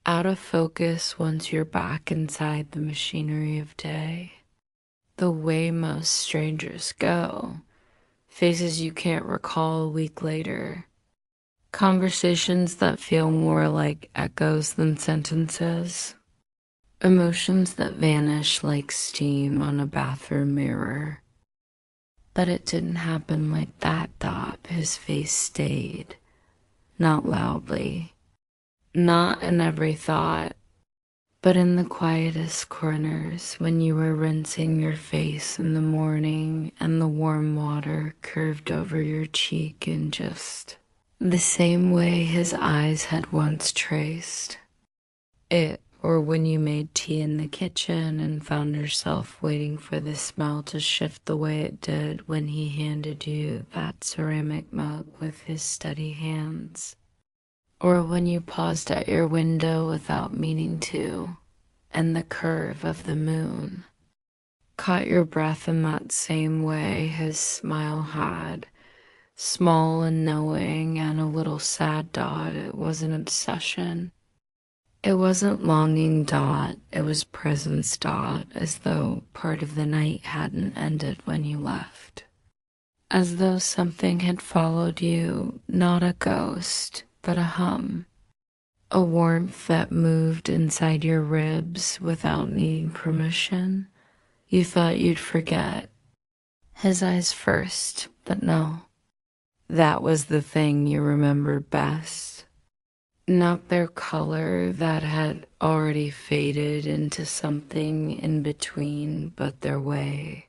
out of focus once you're back inside the machinery of day. The way most strangers go, faces you can't recall a week later, conversations that feel more like echoes than sentences, emotions that vanish like steam on a bathroom mirror. But it didn't happen like that, Dot. His face stayed, not loudly, Not in every thought, but in the quietest corners, when you were rinsing your face in the morning and the warm water curved over your cheek in just the same way his eyes had once traced it, or when you made tea in the kitchen and found yourself waiting for the smell to shift the way it did when he handed you that ceramic mug with his steady hands, or when you paused at your window without meaning to, and the curve of the moon caught your breath in that same way his smile had, small and knowing and a little sad dot. It was an obsession. It wasn't longing dot, it was presence dot, as though part of the night hadn't ended when you left. As though something had followed you, not a ghost, but a hum. A warmth that moved inside your ribs without needing permission. You thought you'd forget. His eyes first, but no. That was the thing you remembered best. Not their color that had already faded into something in between, but their way.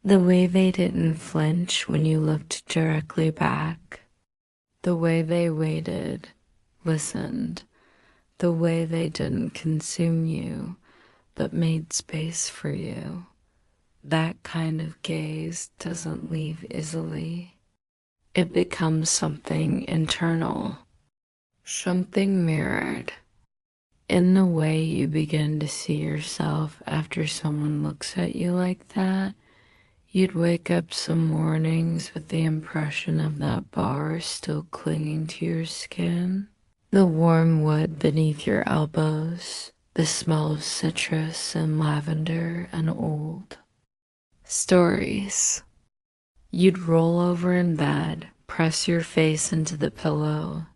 The way they didn't flinch when you looked directly back. The way they waited, listened. The way they didn't consume you, but made space for you. That kind of gaze doesn't leave easily. It becomes something internal, something mirrored. In the way you begin to see yourself after someone looks at you like that, you'd wake up some mornings with the impression of that bar still clinging to your skin, the warm wood beneath your elbows, the smell of citrus and lavender and old stories. You'd roll over in bed, press your face into the pillow,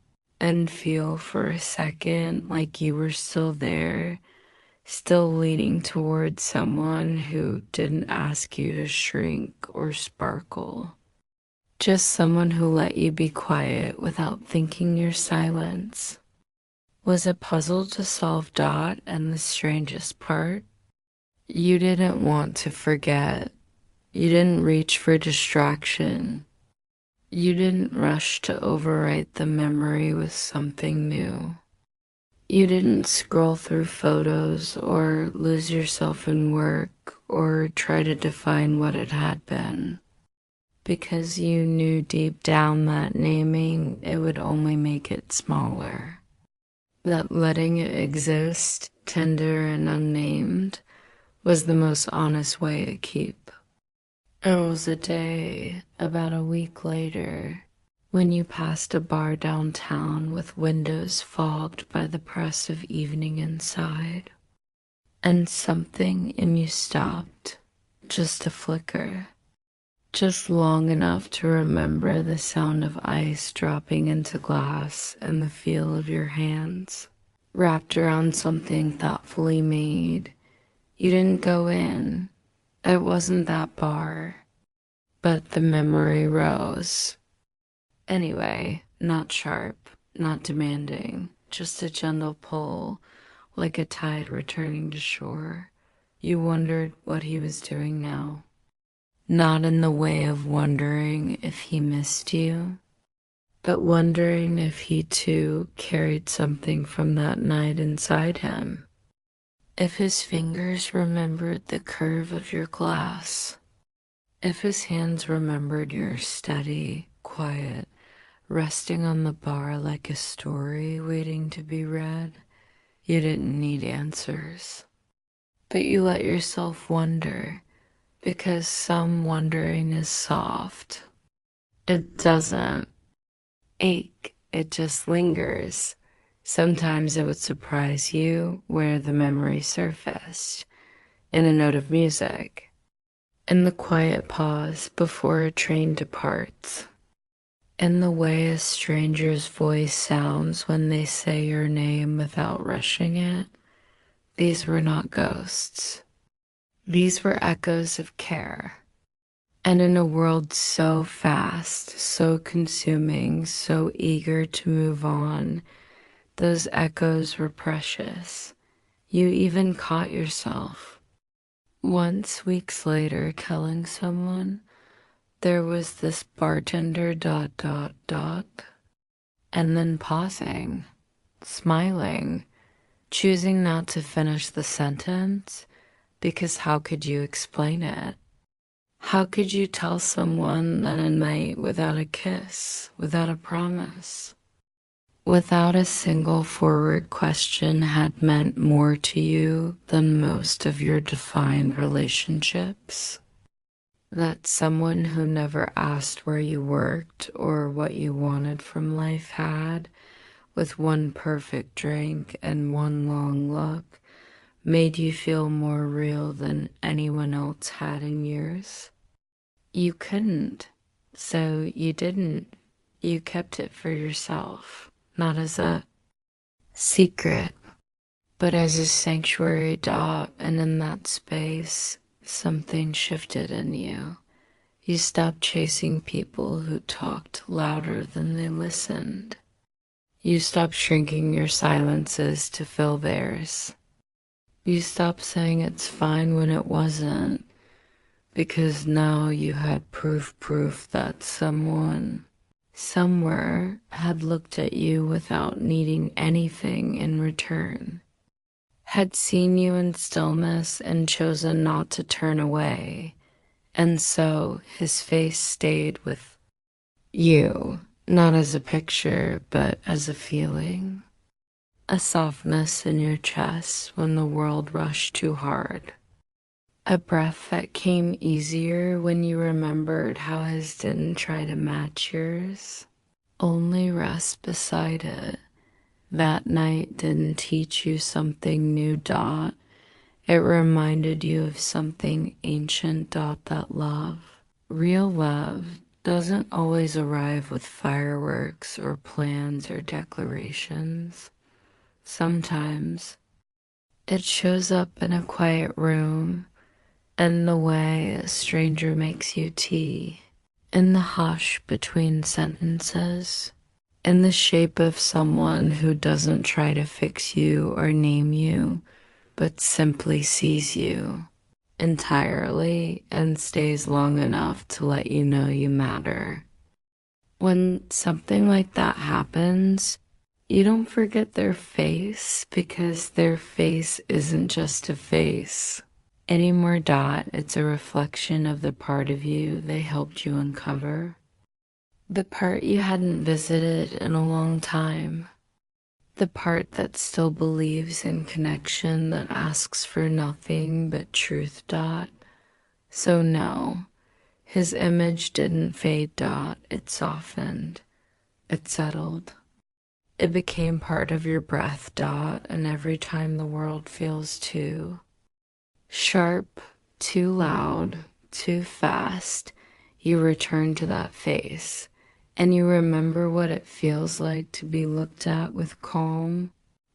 and feel for a second like you were still there, still leaning towards someone who didn't ask you to shrink or sparkle. Just someone who let you be quiet without thinking your silence was a puzzle to solve. Dot, and the strangest part, you didn't want to forget. You didn't reach for distraction. You didn't rush to overwrite the memory with something new. You didn't scroll through photos or lose yourself in work or try to define what it had been, because you knew deep down that naming it would only make it smaller, that letting it exist, tender and unnamed, was the most honest way to keep. It was a day, about a week later, when you passed a bar downtown with windows fogged by the press of evening inside, and something in you stopped, just a flicker, just long enough to remember the sound of ice dropping into glass and the feel of your hands wrapped around something thoughtfully made. You didn't go in. It wasn't that bar, but the memory rose. Anyway, not sharp, not demanding, just a gentle pull, like a tide returning to shore. You wondered what he was doing now. Not in the way of wondering if he missed you, but wondering if he too carried something from that night inside him. If his fingers remembered the curve of your glass. If his hands remembered your steady, quiet, resting on the bar like a story waiting to be read. You didn't need answers, but you let yourself wonder, because some wondering is soft. It doesn't ache, it just lingers. Sometimes it would surprise you where the memory surfaced, in a note of music, in the quiet pause before a train departs, in the way a stranger's voice sounds when they say your name without rushing it. These were not ghosts. These were echoes of care. And in a world so fast, so consuming, so eager to move on, Those echoes were precious. You even caught yourself. Once, weeks later, telling someone there was this bartender dot dot dot, and then pausing, smiling, choosing not to finish the sentence because how could you explain it? How could you tell someone that a night without a kiss, without a promise, without a single forward question had meant more to you than most of your defined relationships? That someone who never asked where you worked or what you wanted from life had, with one perfect drink and one long look, made you feel more real than anyone else had in years? You couldn't, so you didn't. You kept it for yourself, not as a secret, but as a sanctuary dot, and in that space, something shifted in you. You stopped chasing people who talked louder than they listened. You stopped shrinking your silences to fill theirs. You stopped saying it's fine when it wasn't, because now you had proof that someone, somewhere, had looked at you without needing anything in return, had seen you in stillness and chosen not to turn away, and so his face stayed with you, not as a picture, but as a feeling, a softness in your chest when the world rushed too hard. A breath that came easier when you remembered how his didn't try to match yours, only rest beside it. That night didn't teach you something new, dot. It reminded you of something ancient, dot, that love, real love, doesn't always arrive with fireworks or plans or declarations. Sometimes it shows up in a quiet room, in the way a stranger makes you tea, in the hush between sentences, in the shape of someone who doesn't try to fix you or name you, but simply sees you entirely and stays long enough to let you know you matter. When something like that happens, you don't forget their face, because their face isn't just a face anymore, dot. It's a reflection of the part of you they helped you uncover, the part you hadn't visited in a long time, the part that still believes in connection, that asks for nothing but truth, dot. So no, his image didn't fade, dot. It softened, it settled. It became part of your breath, dot, and every time the world feels too sharp, too loud, too fast, you return to that face, and you remember what it feels like to be looked at with calm,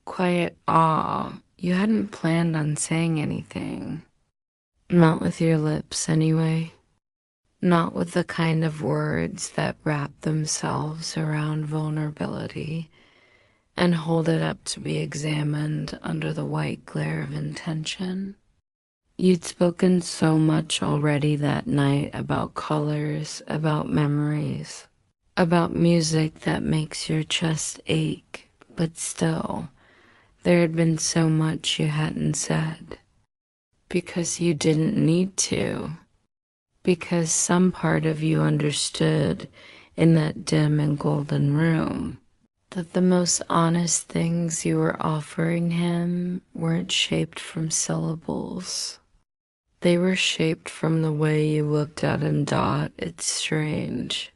quiet awe. You hadn't planned on saying anything. Not with your lips, anyway. Not with the kind of words that wrap themselves around vulnerability and hold it up to be examined under the white glare of intention. You'd spoken so much already that night about colors, about memories, about music that makes your chest ache, but still, there had been so much you hadn't said. Because you didn't need to. Because some part of you understood in that dim and golden room that the most honest things you were offering him weren't shaped from syllables. They were shaped from the way you looked at him, dot. It's strange.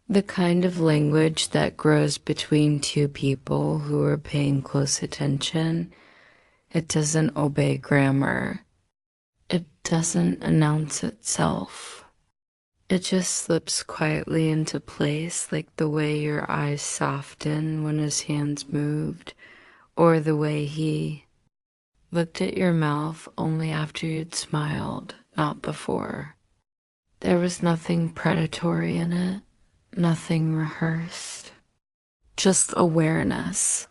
The kind of language that grows between two people who are paying close attention. It doesn't obey grammar. It doesn't announce itself. It just slips quietly into place, like the way your eyes soften when his hands moved, or the way he looked at your mouth only after you'd smiled, not before. There was nothing predatory in it, nothing rehearsed, just awareness.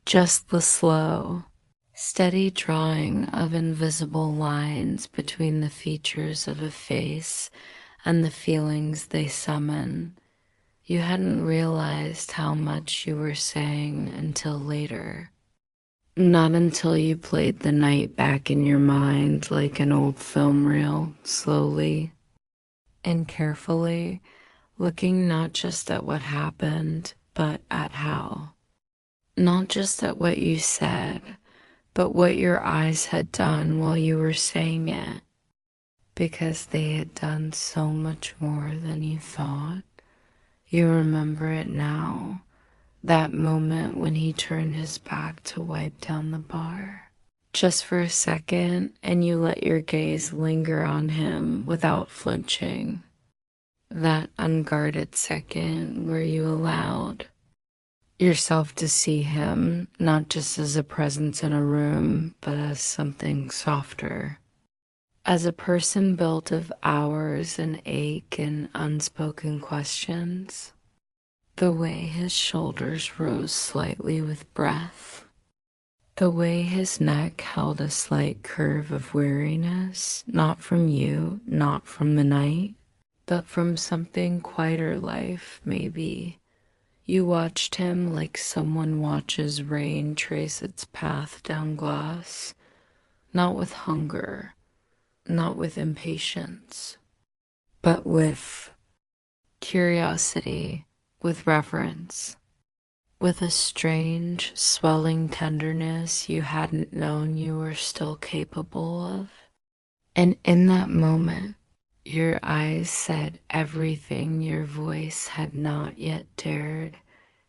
Just the slow, steady drawing of invisible lines between the features of a face and the feelings they summon. You hadn't realized how much you were saying until later. Not until you played the night back in your mind like an old film reel, slowly and carefully, looking not just at what happened, but at how. Not just at what you said, but what your eyes had done while you were saying it, because they had done so much more than you thought. You remember it now, that moment when he turned his back to wipe down the bar. Just for a second, and you let your gaze linger on him without flinching. That unguarded second where you allowed yourself to see him not just as a presence in a room, but as something softer. As a person built of hours and ache and unspoken questions. The way his shoulders rose slightly with breath. The way his neck held a slight curve of weariness, not from you, not from the night, but from something quieter life, maybe. You watched him like someone watches rain trace its path down glass, not with hunger, not with impatience, but with curiosity, with reverence, with a strange, swelling tenderness you hadn't known you were still capable of. And in that moment, your eyes said everything your voice had not yet dared.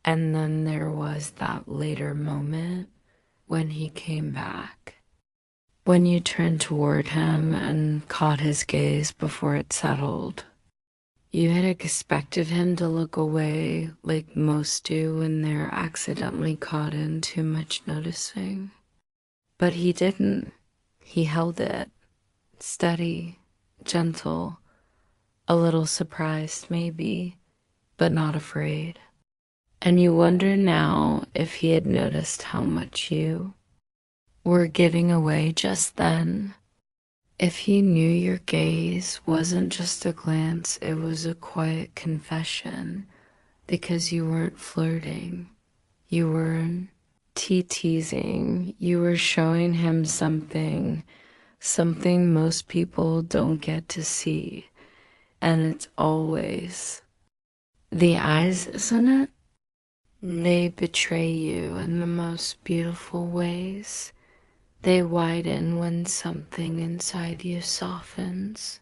And then there was that later moment when he came back. When you turned toward him and caught his gaze before it settled. You had expected him to look away like most do when they're accidentally caught in too much noticing. But he didn't. He held it. Steady, gentle, a little surprised maybe, but not afraid. And you wonder now if he had noticed how much you were giving away just then. If he knew your gaze wasn't just a glance, it was a quiet confession, because you weren't flirting. You weren't teasing. You were showing him something most people don't get to see. And it's always the eyes, isn't it? They betray you in the most beautiful ways. They widen when something inside you softens.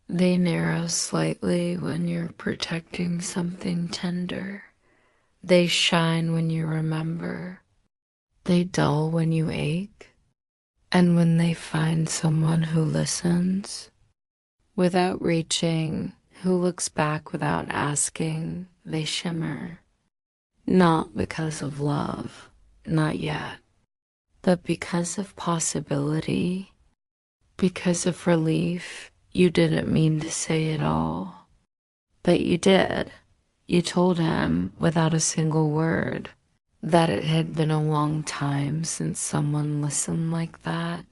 They narrow slightly when you're protecting something tender. They shine when you remember. They dull when you ache. And when they find someone who listens, without reaching, who looks back without asking, they shimmer. Not because of love, not yet. But because of possibility, because of relief, you didn't mean to say it all. But you did. You told him, without a single word, that it had been a long time since someone listened like that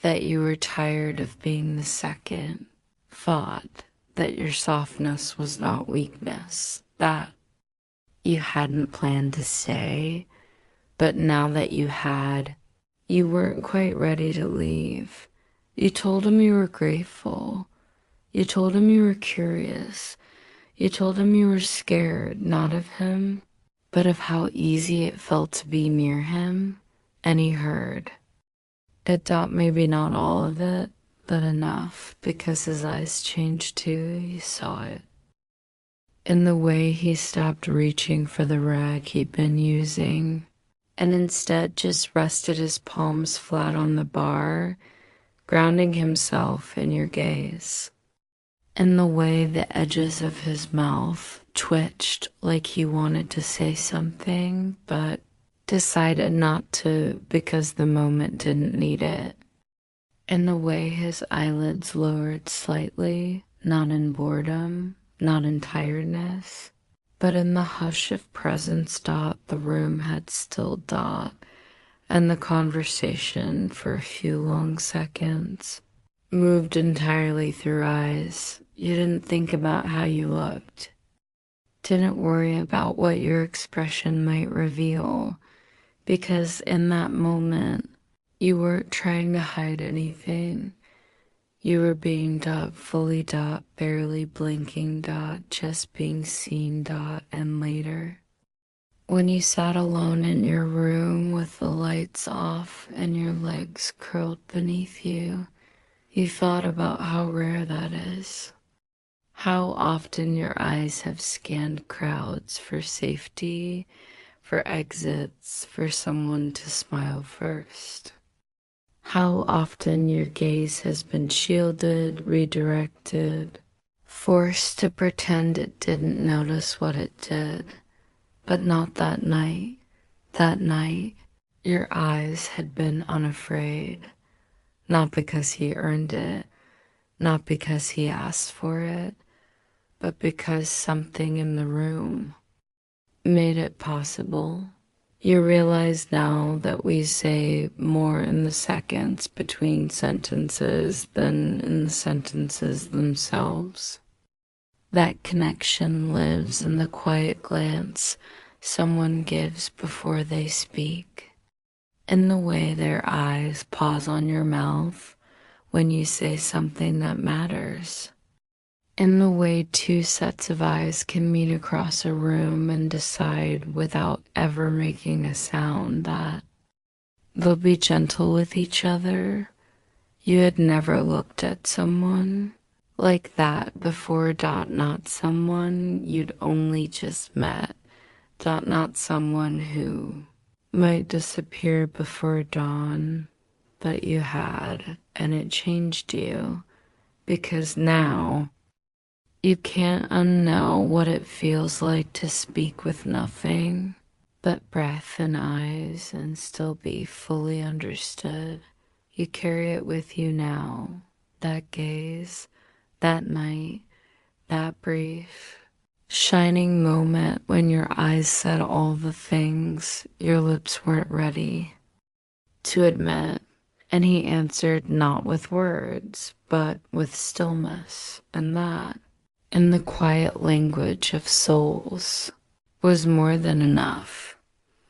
you were tired of being the second, thought that your softness was not weakness, that you hadn't planned to say. But now that you had, you weren't quite ready to leave. You told him you were grateful. You told him you were curious. You told him you were scared, not of him, but of how easy it felt to be near him. And he heard. It thought maybe not all of it, but enough, because his eyes changed too. You saw it. In the way he stopped reaching for the rag he'd been using, and instead just rested his palms flat on the bar, grounding himself in your gaze. In the way the edges of his mouth twitched like he wanted to say something, but decided not to because the moment didn't need it. In the way his eyelids lowered slightly, not in boredom, not in tiredness, But in the hush of presence, the room had still, and the conversation, for a few long seconds, moved entirely through eyes. You didn't think about how you looked, didn't worry about what your expression might reveal, because in that moment, you weren't trying to hide anything. You were being fully barely blinking just being seen and later. When you sat alone in your room with the lights off and your legs curled beneath you, you thought about how rare that is. How often your eyes have scanned crowds for safety, for exits, for someone to smile first. How often your gaze has been shielded, redirected, forced to pretend it didn't notice what it did. But not that night. That night, your eyes had been unafraid. Not because he earned it, not because he asked for it, but because something in the room made it possible. You realize now that we say more in the seconds between sentences than in the sentences themselves. That connection lives in the quiet glance someone gives before they speak, in the way their eyes pause on your mouth when you say something that matters, in the way two sets of eyes can meet across a room and decide without ever making a sound that they'll be gentle with each other. You had never looked at someone like that before, not someone you'd only just met, not someone who might disappear before dawn, but you had, and it changed you, because now you can't unknow what it feels like to speak with nothing but breath and eyes and still be fully understood. You carry it with you now, that gaze, that night, that brief, shining moment when your eyes said all the things your lips weren't ready to admit. And he answered not with words, but with stillness, and that, in the quiet language of souls, was more than enough.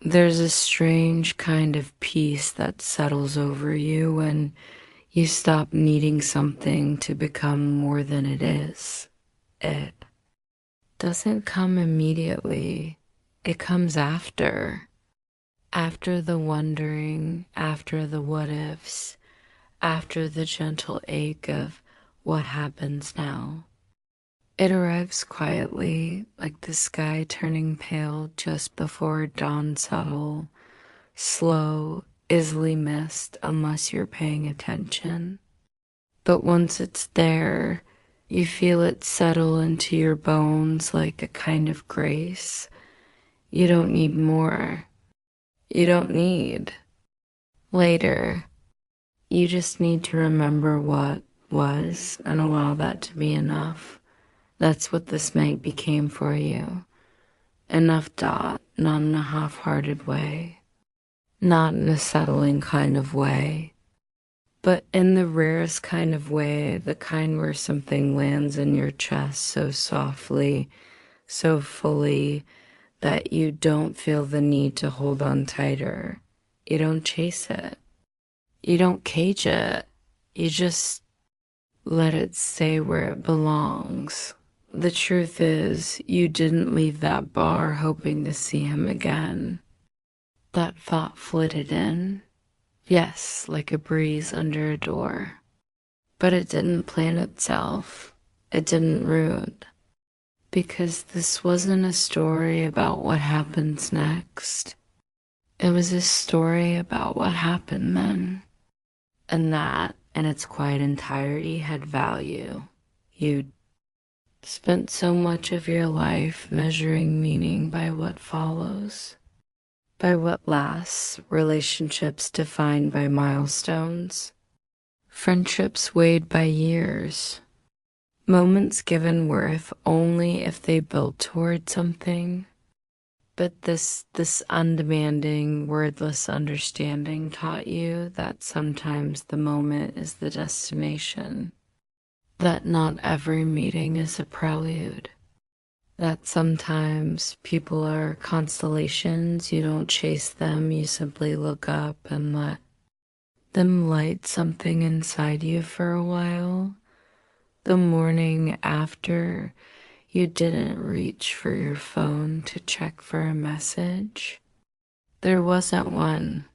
There's a strange kind of peace that settles over you when you stop needing something to become more than it is. It doesn't come immediately. It comes after. After the wondering, after the what ifs, after the gentle ache of what happens now. It arrives quietly, like the sky turning pale just before dawn settle, slow, easily missed unless you're paying attention. But once it's there, you feel it settle into your bones like a kind of grace. You don't need more. You don't need later. You just need to remember what was and allow that to be enough. That's what this night became for you. Enough, not in a half-hearted way, not in a settling kind of way, but in the rarest kind of way, the kind where something lands in your chest so softly, so fully, that you don't feel the need to hold on tighter. You don't chase it. You don't cage it. You just let it stay where it belongs. The truth is, you didn't leave that bar hoping to see him again. That thought flitted in. Yes, like a breeze under a door. But it didn't plant itself. It didn't root. Because this wasn't a story about what happens next. It was a story about what happened then. And that, in its quiet entirety, had value. You'd spent so much of your life measuring meaning by what follows, by what lasts, relationships defined by milestones, friendships weighed by years, Moments given worth only if they built toward something. But this undemanding, wordless understanding taught you that sometimes the moment is the destination, that not every meeting is a prelude, that sometimes people are constellations, you don't chase them, you simply look up and let them light something inside you for a while. The morning after, you didn't reach for your phone to check for a message. There wasn't one.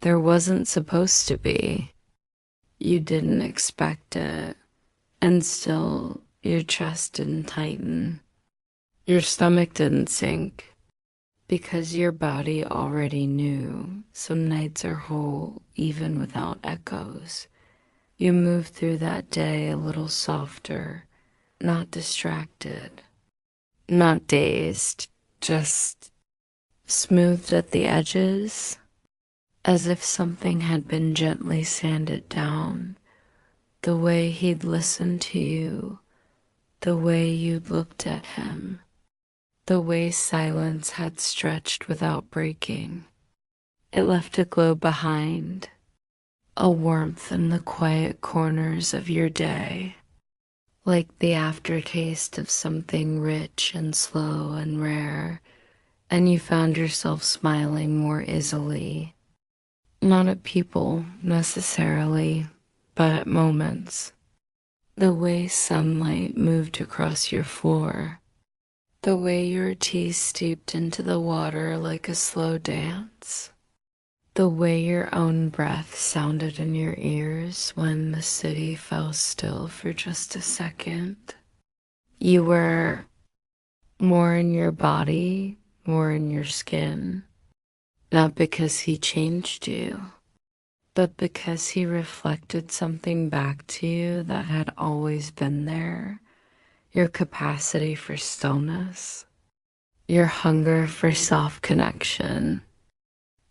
There wasn't supposed to be. You didn't expect it. And still, your chest didn't tighten. Your stomach didn't sink. Because your body already knew some nights are whole even without echoes. You moved through that day a little softer, not distracted, not dazed, just smoothed at the edges, as if something had been gently sanded down. The way he'd listened to you, the way you'd looked at him, the way silence had stretched without breaking. It left a glow behind, a warmth in the quiet corners of your day, like the aftertaste of something rich and slow and rare, and you found yourself smiling more easily, not at people necessarily, but at moments. The way sunlight moved across your floor, the way your tea steeped into the water like a slow dance, the way your own breath sounded in your ears when the city fell still for just a second. You were more in your body, more in your skin, not because he changed you, but because he reflected something back to you that had always been there. Your capacity for stillness, your hunger for soft connection,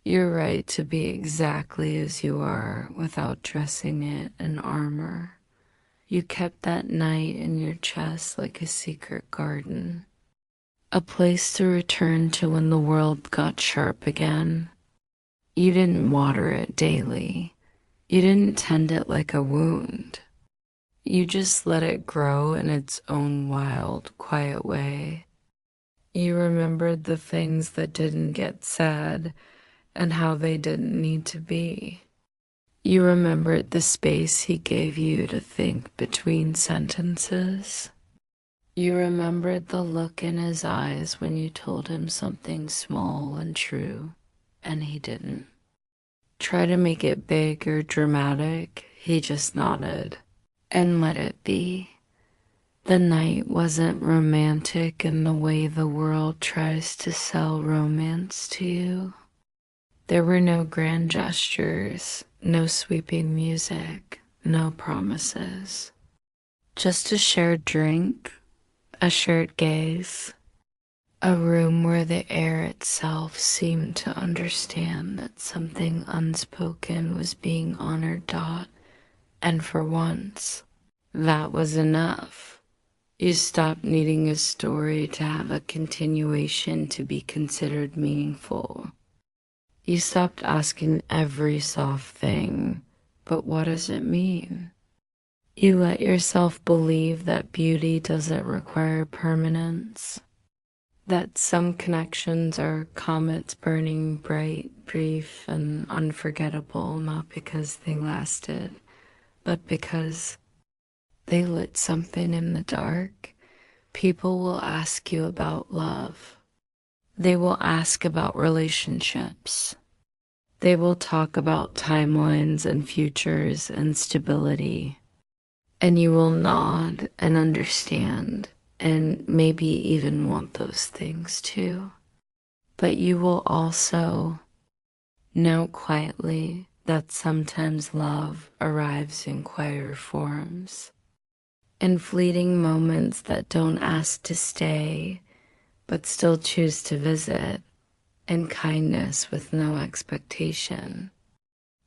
your right to be exactly as you are without dressing it in armor. You kept that night in your chest like a secret garden, a place to return to when the world got sharp again. You didn't water it daily. You didn't tend it like a wound. You just let it grow in its own wild, quiet way. You remembered the things that didn't get said and how they didn't need to be. You remembered the space he gave you to think between sentences. You remembered the look in his eyes when you told him something small and true, and he didn't try to make it big or dramatic. He just nodded and let it be. The night wasn't romantic in the way the world tries to sell romance to you. There were no grand gestures, no sweeping music, no promises. Just a shared drink, a shared gaze, a room where the air itself seemed to understand that something unspoken was being honored. And for once, that was enough. You stopped needing a story to have a continuation to be considered meaningful. You stopped asking every soft thing, but what does it mean? You let yourself believe that beauty doesn't require permanence, that some connections are comets burning bright, brief, and unforgettable, not because they lasted, but because they lit something in the dark. People will ask you about love. They will ask about relationships. They will talk about timelines and futures and stability. And you will nod and understand and maybe even want those things too. But you will also know quietly that sometimes love arrives in quieter forms, in fleeting moments that don't ask to stay, but still choose to visit, in kindness with no expectation,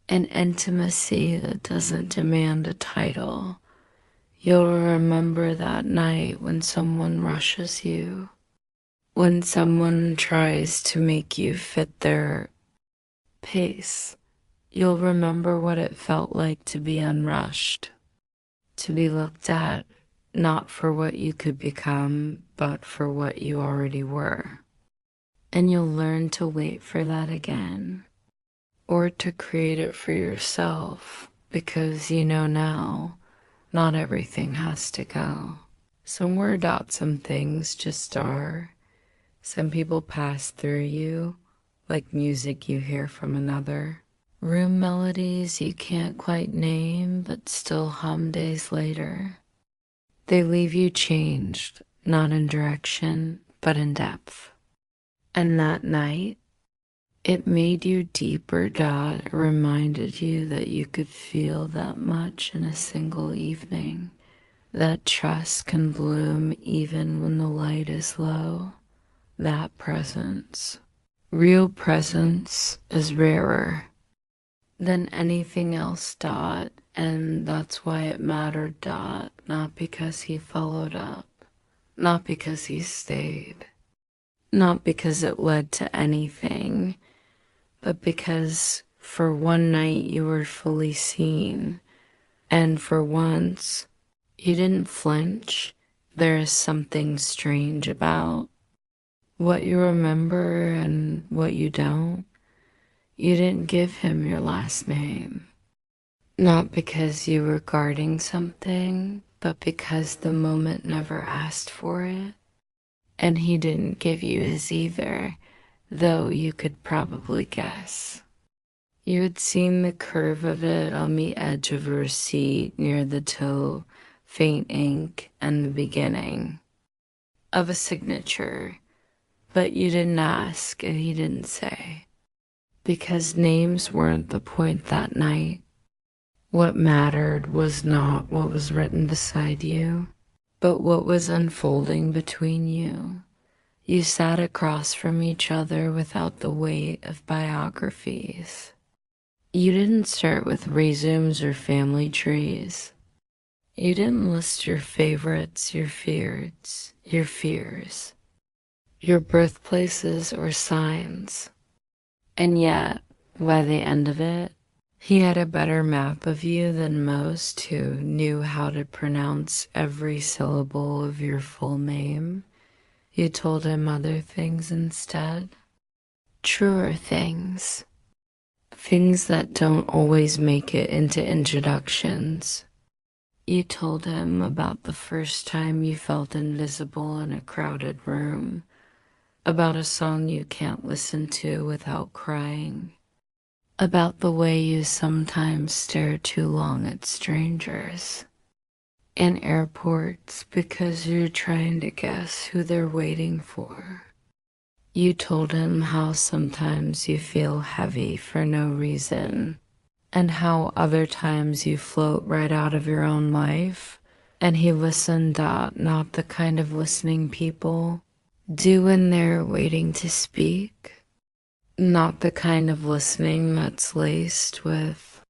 in intimacy that doesn't demand a title. You'll remember that night when someone rushes you, when someone tries to make you fit their pace. You'll remember what it felt like to be unrushed, to be looked at not for what you could become, but for what you already were. And you'll learn to wait for that again, or to create it for yourself, because you know now not everything has to go. Some word out, some things just are. Some people pass through you, like music you hear from another. Room melodies you can't quite name, but still hum days later. They leave you changed, not in direction, but in depth. And that night, it made you deeper. It reminded you that you could feel that much in a single evening. That trust can bloom even when the light is low. That presence, real presence, is rarer than anything else. And that's why it mattered. Not because he followed up, not because he stayed, not because it led to anything, but because for one night you were fully seen, and for once you didn't flinch. There is something strange about what you remember and what you don't. You didn't give him your last name, not because you were guarding something, but because the moment never asked for it. And he didn't give you his either, though you could probably guess. You had seen the curve of it on the edge of a receipt near the toe, faint ink, and the beginning of a signature, but you didn't ask and he didn't say, because names weren't the point that night. What mattered was not what was written beside you, but what was unfolding between you. You sat across from each other without the weight of biographies. You didn't start with resumes or family trees. You didn't list your favorites, your fears, your birthplaces or signs. And yet, by the end of it, he had a better map of you than most who knew how to pronounce every syllable of your full name. You told him other things instead. Truer things. Things that don't always make it into introductions. You told him about the first time you felt invisible in a crowded room, about a song you can't listen to without crying, about the way you sometimes stare too long at strangers in airports because you're trying to guess who they're waiting for. You told him how sometimes you feel heavy for no reason, and how other times you float right out of your own life. And he listened, not the kind of listening people do when they're waiting to speak, not the kind of listening that's laced with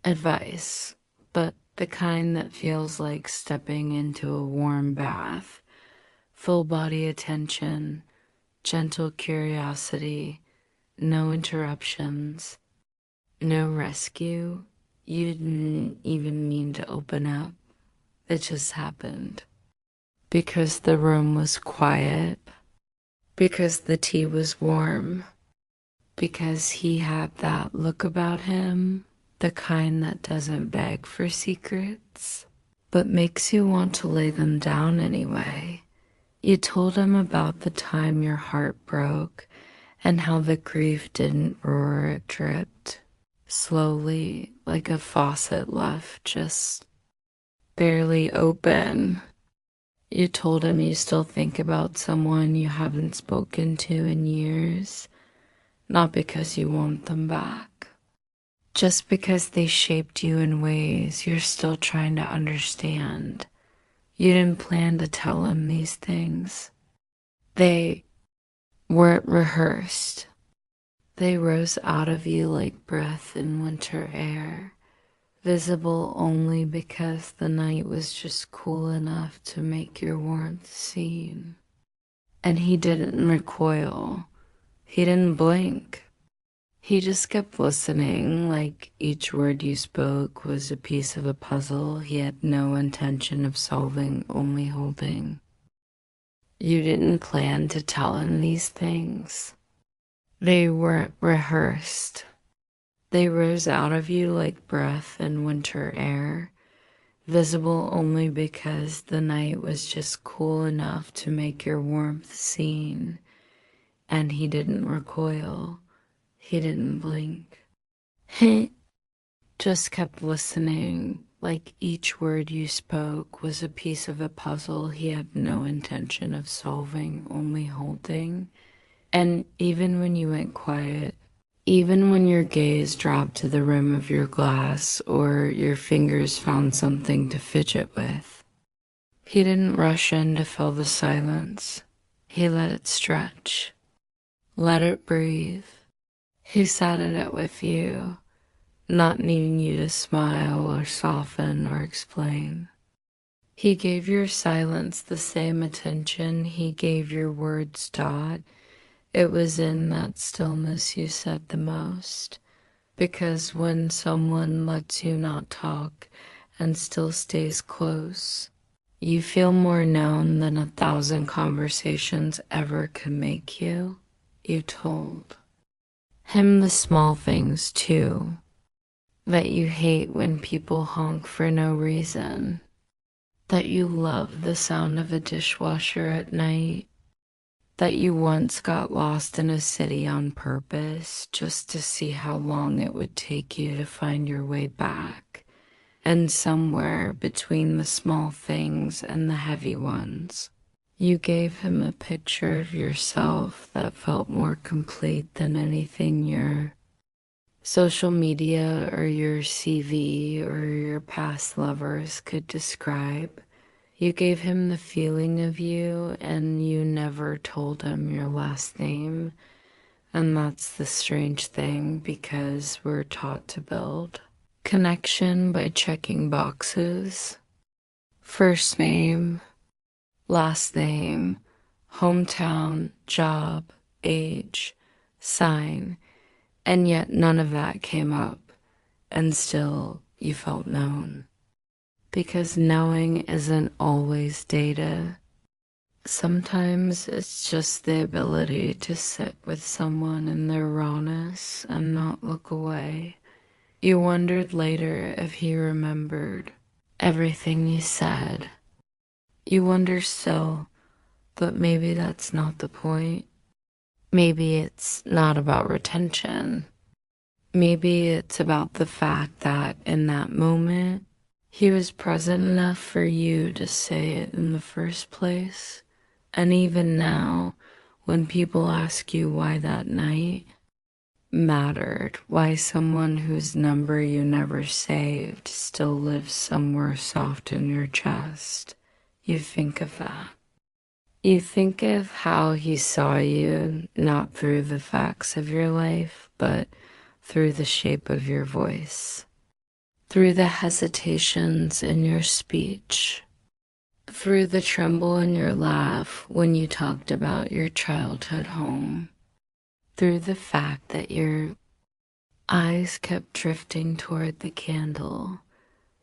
advice, but the kind that feels like stepping into a warm bath, full body attention, gentle curiosity, no interruptions, no rescue. You didn't even mean to open up. It just happened. Because the room was quiet, because the tea was warm, because he had that look about him, the kind that doesn't beg for secrets, but makes you want to lay them down anyway. You told him about the time your heart broke and how the grief didn't roar, it dripped slowly like a faucet left just barely open. You told him you still think about someone you haven't spoken to in years, not because you want them back, just because they shaped you in ways you're still trying to understand. You didn't plan to tell him these things. They weren't rehearsed. They rose out of you like breath in winter air, visible only because the night was just cool enough to make your warmth seen. And he didn't recoil. He didn't blink. He just kept listening, like each word you spoke was a piece of a puzzle he had no intention of solving, only holding. You didn't plan to tell him these things. They weren't rehearsed. They rose out of you like breath in winter air, visible only because the night was just cool enough to make your warmth seen. And he didn't recoil. He didn't blink. He just kept listening, like each word you spoke was a piece of a puzzle he had no intention of solving, only holding. And even when you went quiet, even when your gaze dropped to the rim of your glass or your fingers found something to fidget with, he didn't rush in to fill the silence. He let it stretch, let it breathe. He sat in it with you, not needing you to smile or soften or explain. He gave your silence the same attention he gave your words, Dot. It was in that stillness you said the most, because when someone lets you not talk and still stays close, you feel more known than 1,000 conversations ever could make you. You told him the small things, too, that you hate when people honk for no reason, that you love the sound of a dishwasher at night, that you once got lost in a city on purpose just to see how long it would take you to find your way back, and somewhere between the small things and the heavy ones, you gave him a picture of yourself that felt more complete than anything your social media or your CV or your past lovers could describe. You gave him the feeling of you, and you never told him your last name. And that's the strange thing, because we're taught to build connection by checking boxes. First name, last name, hometown, job, age, sign. And yet none of that came up, and still you felt known. Because knowing isn't always data. Sometimes it's just the ability to sit with someone in their rawness and not look away. You wondered later if he remembered everything you said. You wonder still, but maybe that's not the point. Maybe it's not about retention. Maybe it's about the fact that in that moment, he was present enough for you to say it in the first place. And even now, when people ask you why that night mattered, why someone whose number you never saved still lives somewhere soft in your chest, you think of that. You think of how he saw you, not through the facts of your life, but through the shape of your voice, through the hesitations in your speech, through the tremble in your laugh when you talked about your childhood home, through the fact that your eyes kept drifting toward the candle,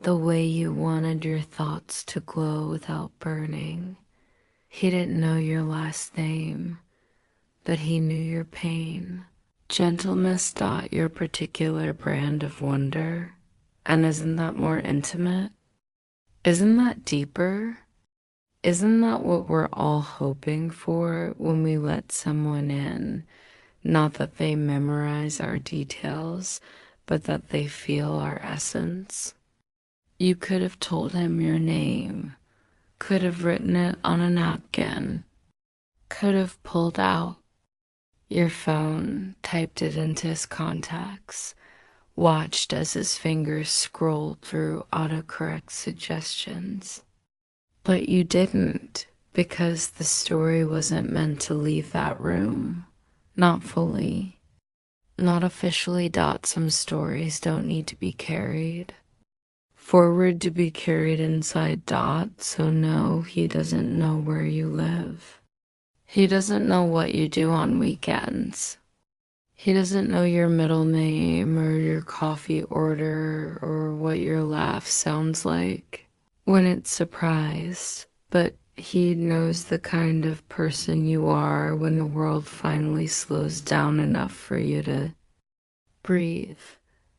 the way you wanted your thoughts to glow without burning. He didn't know your last name, but he knew your pain. Gentleness taught your particular brand of wonder. And isn't that more intimate? Isn't that deeper? Isn't that what we're all hoping for when we let someone in? Not that they memorize our details, but that they feel our essence. You could have told him your name, could have written it on a napkin, could have pulled out your phone, typed it into his contacts, watched as his fingers scrolled through autocorrect suggestions. But you didn't, because the story wasn't meant to leave that room. Not fully. Not officially. Some stories don't need to be carried. Forward to be carried inside Dot, so no, he doesn't know where you live. He doesn't know what you do on weekends. He doesn't know your middle name or your coffee order or what your laugh sounds like when it's surprised, but he knows the kind of person you are when the world finally slows down enough for you to breathe.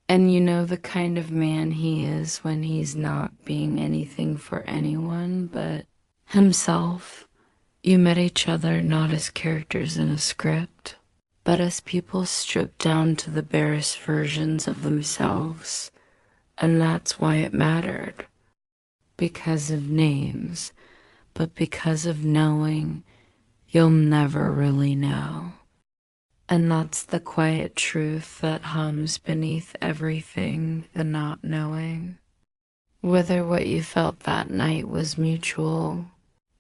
And you know the kind of man he is when he's not being anything for anyone but himself. You met each other not as characters in a script, but as people stripped down to the barest versions of themselves. And that's why it mattered. Because of names, but because of knowing you'll never really know. And that's the quiet truth that hums beneath everything, the not knowing. Whether what you felt that night was mutual,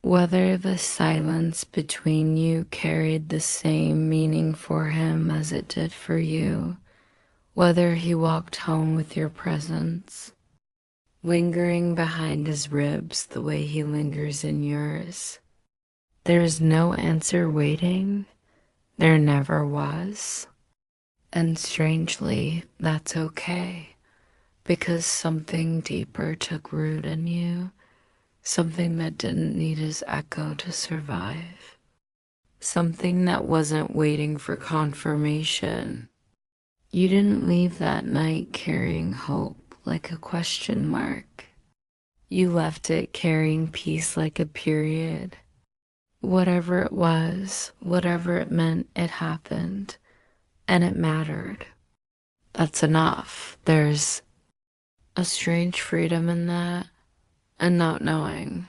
whether the silence between you carried the same meaning for him as it did for you, whether he walked home with your presence, lingering behind his ribs the way he lingers in yours. There is no answer waiting. There never was. And strangely, that's okay, because something deeper took root in you, something that didn't need his echo to survive, something that wasn't waiting for confirmation. You didn't leave that night carrying hope like a question mark. You left it carrying peace like a period. Whatever it was, whatever it meant, it happened, and it mattered. That's enough. There's a strange freedom in that, and not knowing,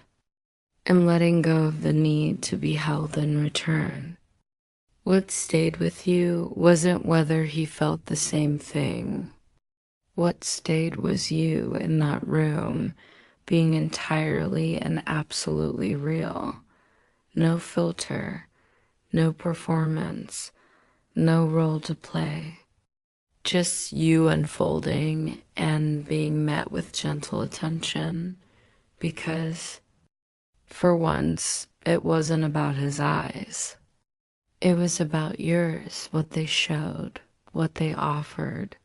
and letting go of the need to be held in return. What stayed with you wasn't whether he felt the same thing. What stayed was you in that room, being entirely and absolutely real. No filter, no performance, no role to play. Just you unfolding and being met with gentle attention, because for once it wasn't about his eyes. It was about yours, what they showed, what they offered,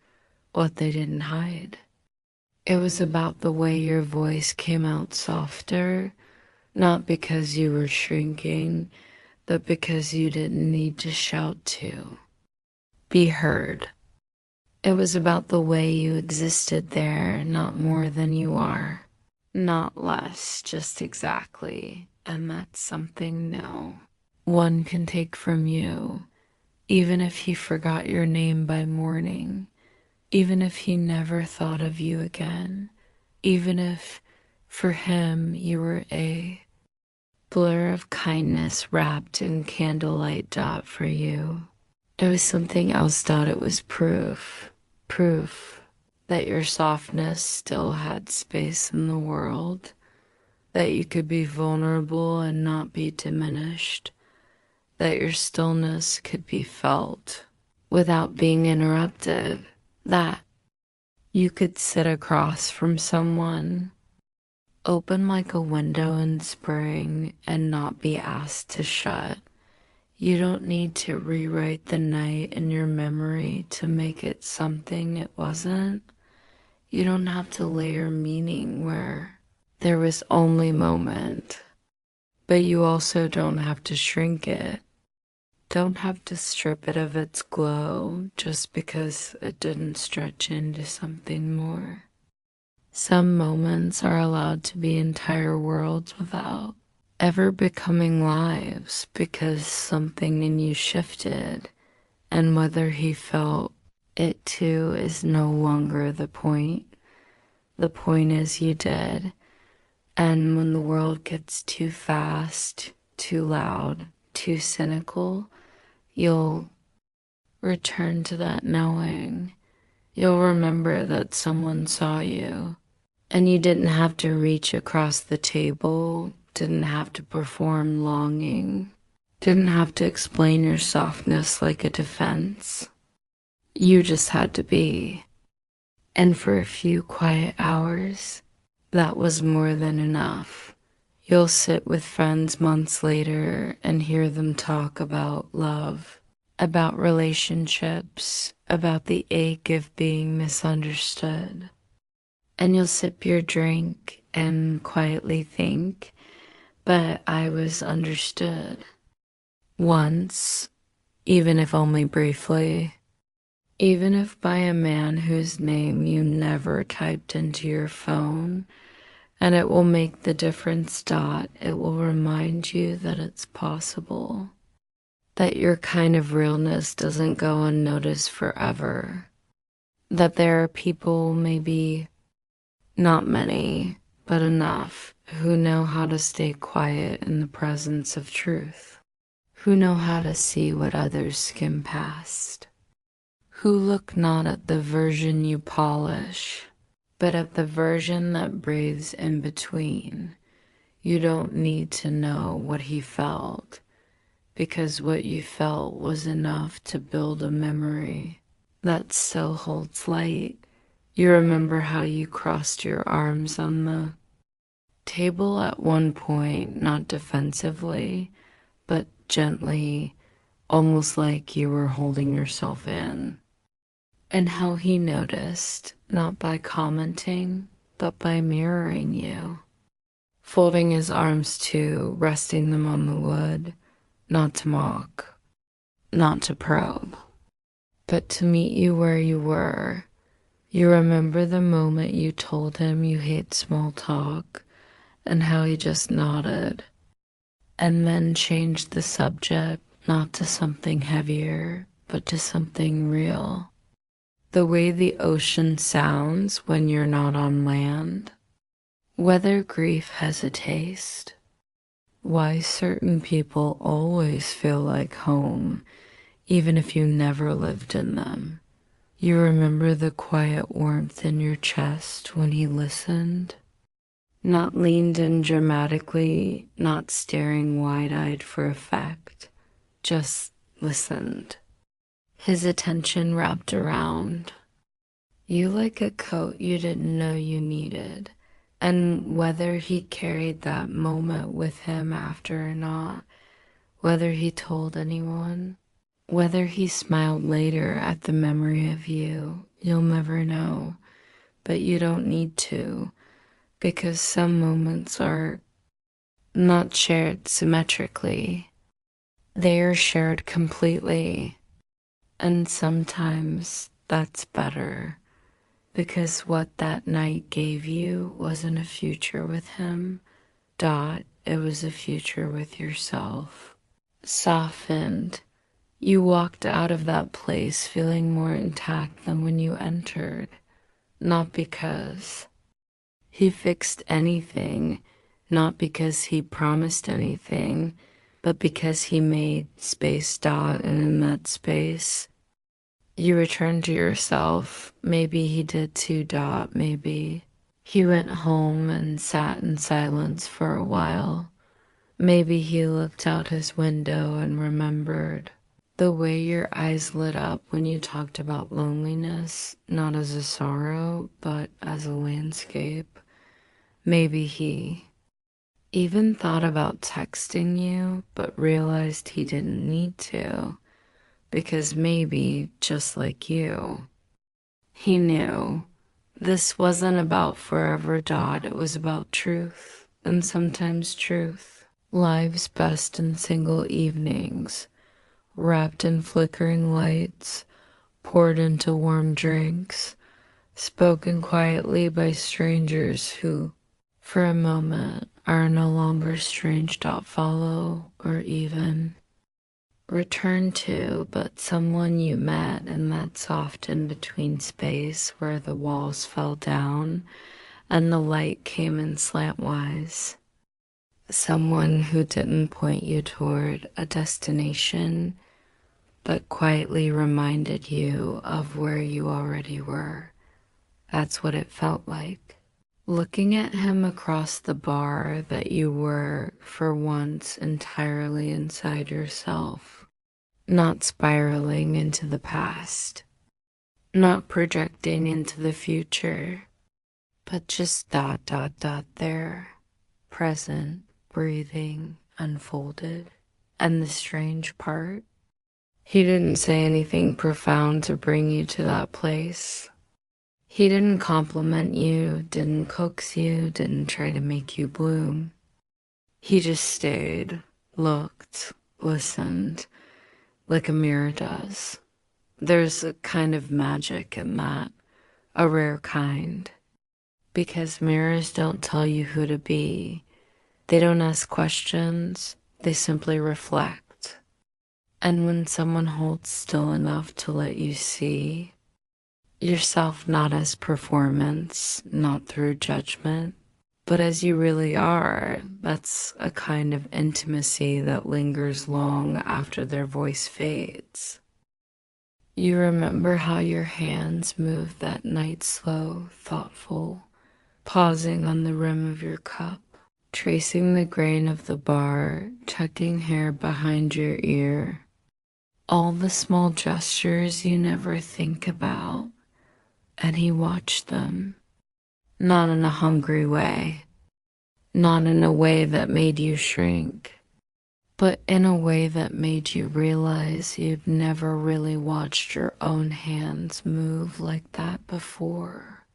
what they didn't hide. It was about the way your voice came out softer, not because you were shrinking, but because you didn't need to shout to be heard. It was about the way you existed there, not more than you are, not less, just exactly. And that's something no one can take from you, even if he forgot your name by morning, even if he never thought of you again, even if for him you were a blur of kindness wrapped in candlelight. Dot for you. It was something else. Dot. It was proof that your softness still had space in the world, that you could be vulnerable and not be diminished, that your stillness could be felt without being interrupted, that you could sit across from someone, open like a window in spring, and not be asked to shut. You don't need to rewrite the night in your memory to make it something it wasn't. You don't have to layer meaning where there was only moment, but you also don't have to shrink it. Don't have to strip it of its glow just because it didn't stretch into something more. Some moments are allowed to be entire worlds without ever becoming lives, because something in you shifted, and whether he felt it too is no longer the point. The point is you did. And when the world gets too fast, too loud, too cynical, you'll return to that knowing. You'll remember that someone saw you, and you didn't have to reach across the table, didn't have to perform longing, didn't have to explain your softness like a defense. You just had to be. And for a few quiet hours, That was more than enough. You'll sit with friends months later and hear them talk about love, about relationships, about the ache of being misunderstood. And you'll sip your drink and quietly think, but I was understood. Once, even if only briefly. Even if by a man whose name you never typed into your phone, and it will make the difference. It will remind you that it's possible, that your kind of realness doesn't go unnoticed forever, that there are people, maybe not many, but enough, who know how to stay quiet in the presence of truth, who know how to see what others skim past, who look not at the version you polish, but at the version that breathes in between. You don't need to know what he felt, because what you felt was enough to build a memory that still holds light. You remember how you crossed your arms on the table at one point, not defensively, but gently, almost like you were holding yourself in. And how he noticed, not by commenting, but by mirroring you. Folding his arms too, resting them on the wood, not to mock, not to probe, but to meet you where you were. You remember the moment you told him you hate small talk, and how he just nodded, and then changed the subject, not to something heavier, but to something real. The way the ocean sounds when you're not on land, whether grief has a taste, why certain people always feel like home, even if you never lived in them. You remember the quiet warmth in your chest when he listened, not leaned in dramatically, not staring wide-eyed for effect, just listened. His attention wrapped around you like a coat you didn't know you needed. And whether he carried that moment with him after or not, whether he told anyone, whether he smiled later at the memory of you, you'll never know. But you don't need to, because some moments are not shared symmetrically. They are shared completely. And sometimes that's better, because what that night gave you wasn't a future with him. It was a future with yourself. Softened, you walked out of that place feeling more intact than when you entered. Not because he fixed anything, not because he promised anything, but because he made space. And in that space, you returned to yourself. Maybe he did too. Maybe he went home and sat in silence for a while. Maybe he looked out his window and remembered the way your eyes lit up when you talked about loneliness, not as a sorrow, but as a landscape. Maybe he even thought about texting you, but realized he didn't need to, because maybe, just like you, he knew this wasn't about forever. It was about truth, and sometimes truth lives best in single evenings, wrapped in flickering lights, poured into warm drinks, spoken quietly by strangers who, for a moment, are no longer strange. Follow or even return to, but someone you met in that soft in-between space where the walls fell down and the light came in slantwise. Someone who didn't point you toward a destination, but quietly reminded you of where you already were. That's what it felt like. Looking at him across the bar that you were, for once, entirely inside yourself, not spiraling into the past, not projecting into the future, but just dot there, present, breathing, unfolded. And the strange part, he didn't say anything profound to bring you to that place. He didn't compliment you, didn't coax you, didn't try to make you bloom. He just stayed, looked, listened, like a mirror does. There's a kind of magic in that, a rare kind, because mirrors don't tell you who to be. They don't ask questions, they simply reflect. And when someone holds still enough to let you see yourself, not as performance, not through judgment, but as you really are, that's a kind of intimacy that lingers long after their voice fades. You remember how your hands moved that night, slow, thoughtful, pausing on the rim of your cup, tracing the grain of the bar, tucking hair behind your ear. All the small gestures you never think about, and he watched them, not in a hungry way, not in a way that made you shrink, but in a way that made you realize you'd never really watched your own hands move like that before.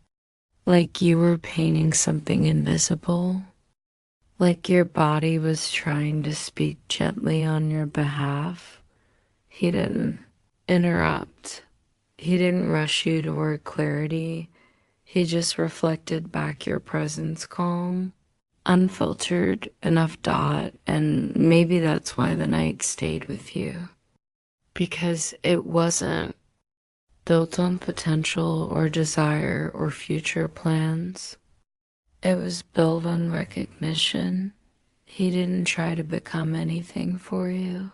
Like you were painting something invisible, like your body was trying to speak gently on your behalf. He didn't interrupt. He didn't rush you toward clarity. He just reflected back your presence calm, unfiltered enough, and maybe that's why the night stayed with you. Because it wasn't built on potential or desire or future plans. It was built on recognition. He didn't try to become anything for you.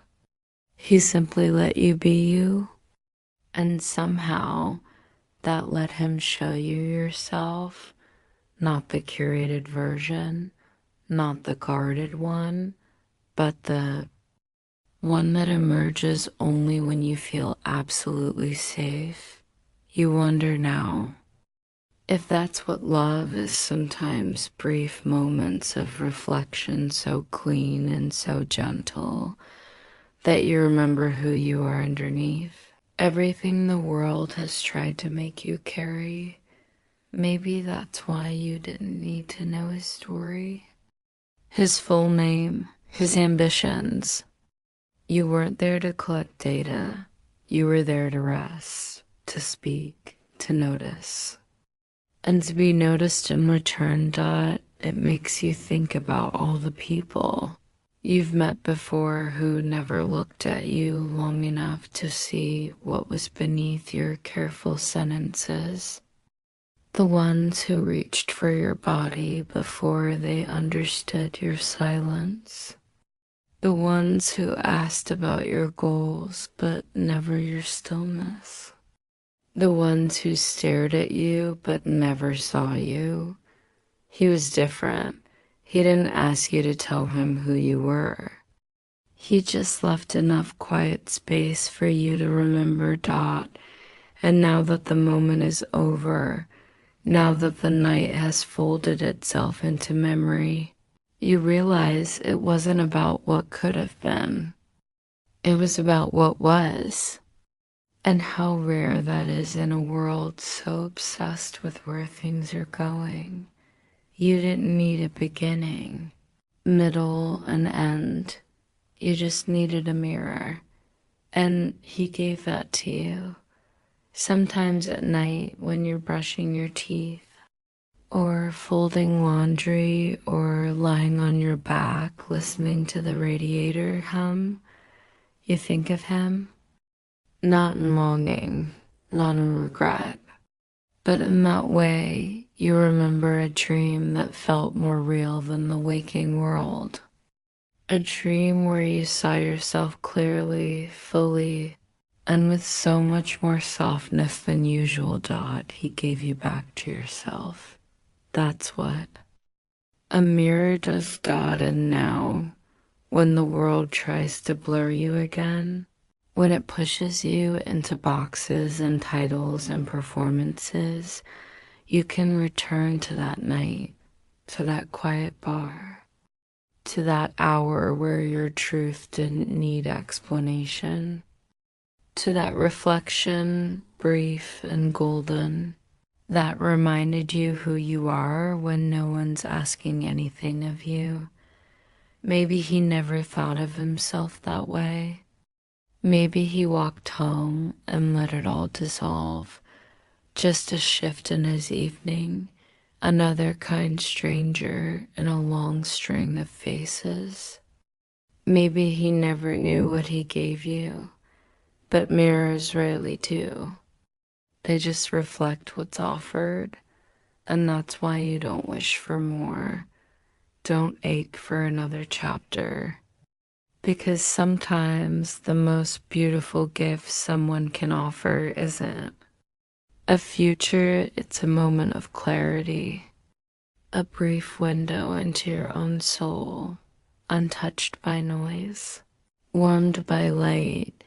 He simply let you be you, and somehow that let him show you yourself, not the curated version, not the guarded one, but the one that emerges only when you feel absolutely safe. You wonder now if that's what love is, sometimes brief moments of reflection so clean and so gentle that you remember who you are underneath. Everything the world has tried to make you carry. Maybe that's why you didn't need to know his story, his full name, his ambitions. You weren't there to collect data. You were there to rest, to speak, to notice. And to be noticed in return, it makes you think about all the people you've met before who never looked at you long enough to see what was beneath your careful sentences. The ones who reached for your body before they understood your silence. The ones who asked about your goals but never your stillness. The ones who stared at you but never saw you. He was different. He didn't ask you to tell him who you were. He just left enough quiet space for you to remember. And now that the moment is over, now that the night has folded itself into memory, you realize it wasn't about what could have been. It was about what was. And how rare that is in a world so obsessed with where things are going. You didn't need a beginning, middle, and end. You just needed a mirror. And he gave that to you. Sometimes at night when you're brushing your teeth, or folding laundry, or lying on your back listening to the radiator hum, you think of him. Not in longing, not in regret, but in that way you remember a dream that felt more real than the waking world. A dream where you saw yourself clearly, fully, and with so much more softness than usual. He gave you back to yourself. That's what a mirror does. And now, when the world tries to blur you again, when it pushes you into boxes and titles and performances, You can return to that night, to that quiet bar, to that hour where your truth didn't need explanation, to that reflection, brief and golden, that reminded you who you are when no one's asking anything of you. Maybe he never thought of himself that way. Maybe he walked home and let it all dissolve. Just a shift in his evening, another kind stranger in a long string of faces. Maybe he never knew what he gave you, but mirrors rarely do. They just reflect what's offered, and that's why you don't wish for more. Don't ache for another chapter. Because sometimes the most beautiful gift someone can offer isn't a future, it's a moment of clarity, a brief window into your own soul, untouched by noise, warmed by light.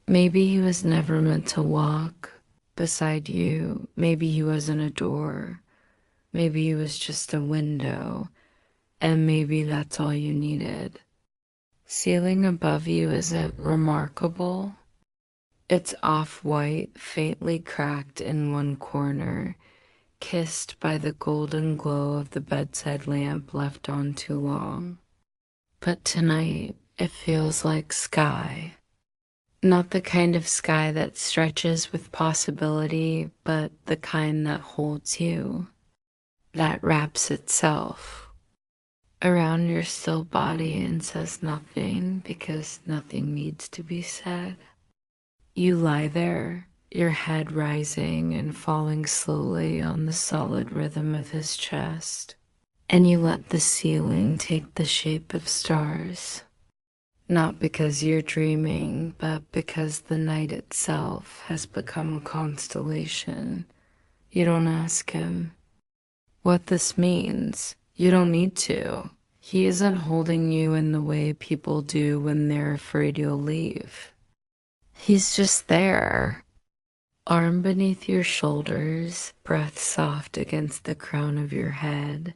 Maybe he was never meant to walk beside you. Maybe he wasn't a door. Maybe he was just a window, and maybe that's all you needed. Ceiling above you isn't remarkable. It's off-white, faintly cracked in one corner, kissed by the golden glow of the bedside lamp left on too long. But tonight, it feels like sky. Not the kind of sky that stretches with possibility, but the kind that holds you, that wraps itself around your still body and says nothing because nothing needs to be said. You lie there, your head rising and falling slowly on the solid rhythm of his chest, and you let the ceiling take the shape of stars. Not because you're dreaming, but because the night itself has become a constellation. You don't ask him what this means. You don't need to. He isn't holding you in the way people do when they're afraid you'll leave. He's just there, arm beneath your shoulders, breath soft against the crown of your head,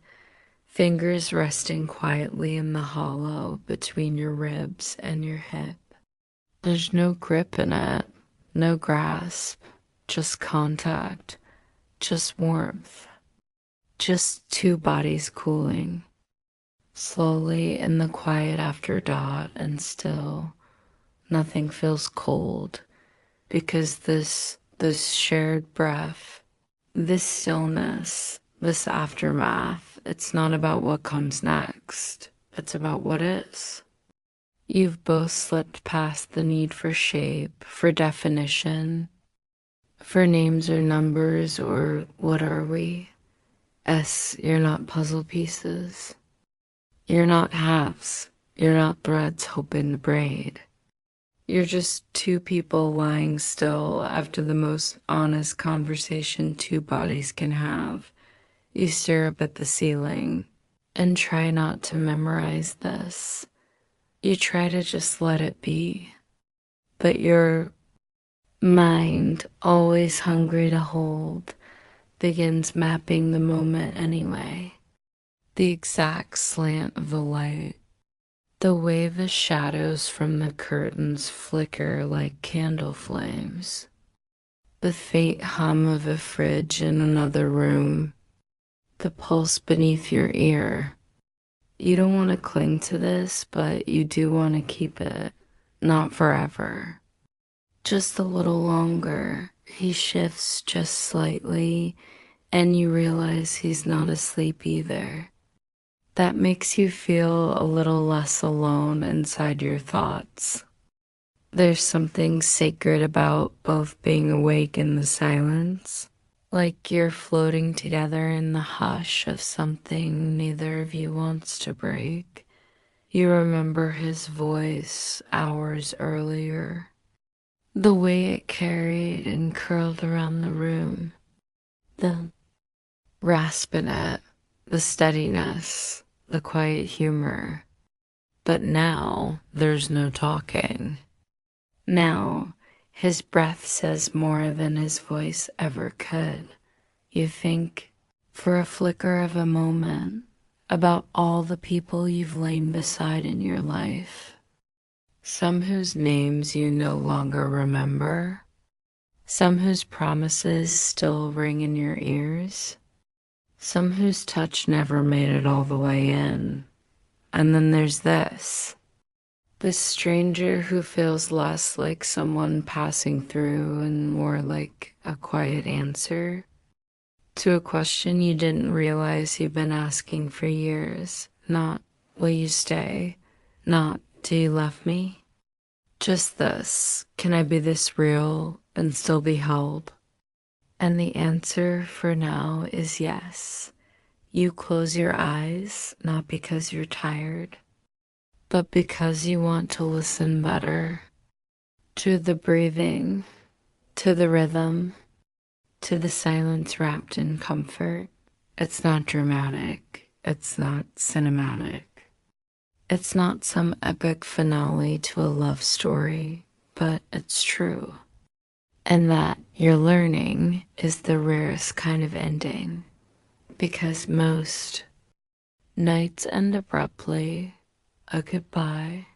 fingers resting quietly in the hollow between your ribs and your hip. There's no grip in it, no grasp, just contact, just warmth, just two bodies cooling. Slowly in the quiet after dawn and still, nothing feels cold because this shared breath, this stillness, this aftermath, it's not about what comes next. It's about what is. You've both slipped past the need for shape, for definition, for names or numbers or what are we? You're not puzzle pieces. You're not halves. You're not threads hoping to braid. You're just two people lying still after the most honest conversation two bodies can have. You stare up at the ceiling and try not to memorize this. You try to just let it be. But your mind, always hungry to hold, begins mapping the moment anyway. The exact slant of the light. The way the shadows from the curtains flicker like candle flames. The faint hum of a fridge in another room. The pulse beneath your ear. You don't want to cling to this, but you do want to keep it. Not forever. Just a little longer. He shifts just slightly, and you realize he's not asleep either. That makes you feel a little less alone inside your thoughts. There's something sacred about both being awake in the silence, like you're floating together in the hush of something neither of you wants to break. You remember his voice hours earlier, the way it carried and curled around the room, the rasp in it, the steadiness, the quiet humor. But now there's no talking. Now his breath says more than his voice ever could. You think for a flicker of a moment about all the people you've lain beside in your life, some whose names you no longer remember, some whose promises still ring in your ears, some whose touch never made it all the way in. And then there's this stranger who feels less like someone passing through and more like a quiet answer to a question you didn't realize you've been asking for years. Not, will you stay? Not, do you love me? Just this, can I be this real and still be held? And the answer for now is yes. You close your eyes, not because you're tired, but because you want to listen better to the breathing, to the rhythm, to the silence wrapped in comfort. It's not dramatic. It's not cinematic. It's not some epic finale to a love story, but it's true. And that you're learning is the rarest kind of ending, because most nights end abruptly, a goodbye,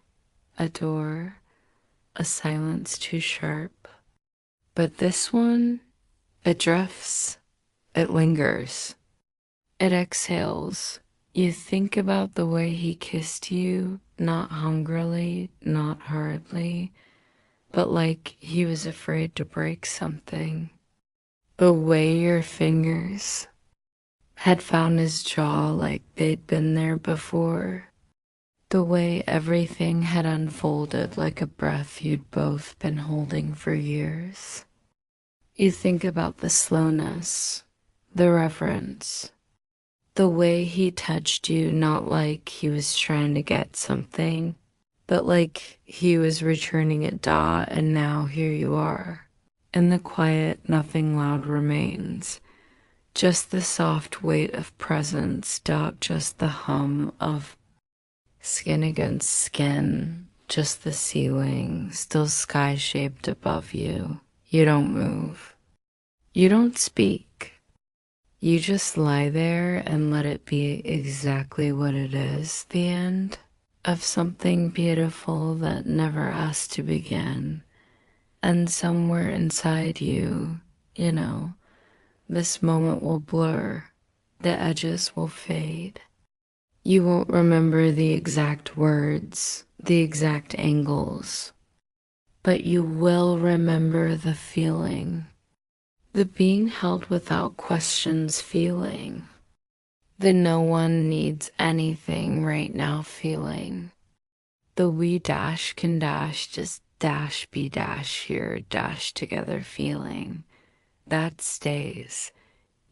a door, a silence too sharp. But this one, it drifts, it lingers, it exhales. You think about the way he kissed you, not hungrily, not hurriedly, but like he was afraid to break something. The way your fingers had found his jaw like they'd been there before. The way everything had unfolded like a breath you'd both been holding for years. You think about the slowness, the reverence, the way he touched you, not like he was trying to get something, but like he was returning at dawn, and now here you are. In the quiet, nothing loud remains. Just the soft weight of presence, just the hum of skin against skin, just the ceiling, still sky-shaped above you. You don't move. You don't speak. You just lie there and let it be exactly what it is, the end of something beautiful that never asked to begin. And somewhere inside you, this moment will blur, the edges will fade. You won't remember the exact words, the exact angles, but you will remember the feeling, the being held without questions feeling, the no one needs anything right now feeling, the we dash can dash, just dash be dash here, dash together feeling. That stays,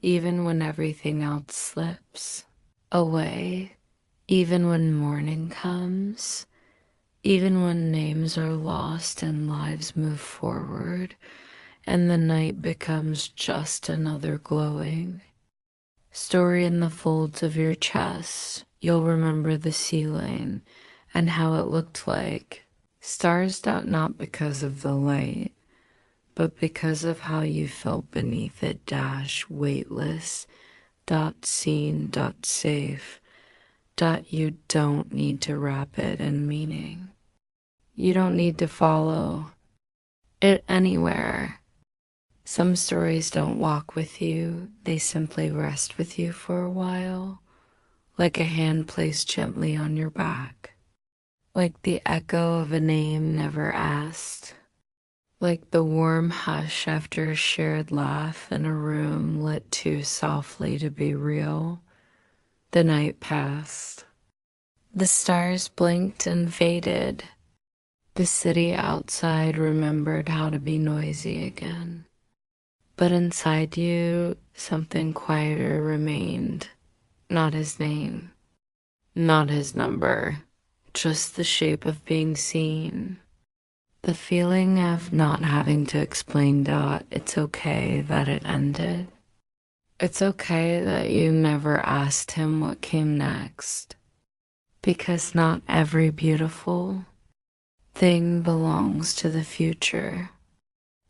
even when everything else slips away, even when morning comes, even when names are lost and lives move forward, and the night becomes just another glowing story in the folds of your chest. You'll remember the ceiling and how it looked like stars not because of the light, but because of how you felt beneath it, weightless, seen, safe, you don't need to wrap it in meaning. You don't need to follow it anywhere. Some stories don't walk with you, they simply rest with you for a while, like a hand placed gently on your back, like the echo of a name never asked, like the warm hush after a shared laugh in a room lit too softly to be real. The night passed. The stars blinked and faded. The city outside remembered how to be noisy again. But inside you, something quieter remained. Not his name, not his number, just the shape of being seen. The feeling of not having to explain it's okay that it ended. It's okay that you never asked him what came next. Because not every beautiful thing belongs to the future.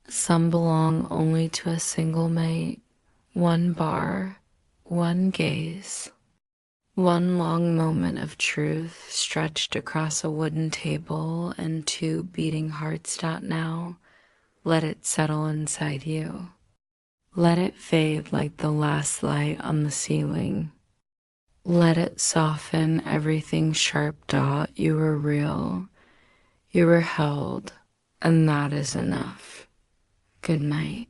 Some belong only to a single mate, One bar, one gaze, one long moment of truth stretched across a wooden table and two beating hearts. Now, let it settle inside you. Let it fade like the last light on the ceiling. Let it soften everything sharp. You were real. You were held, and that is enough. Good night.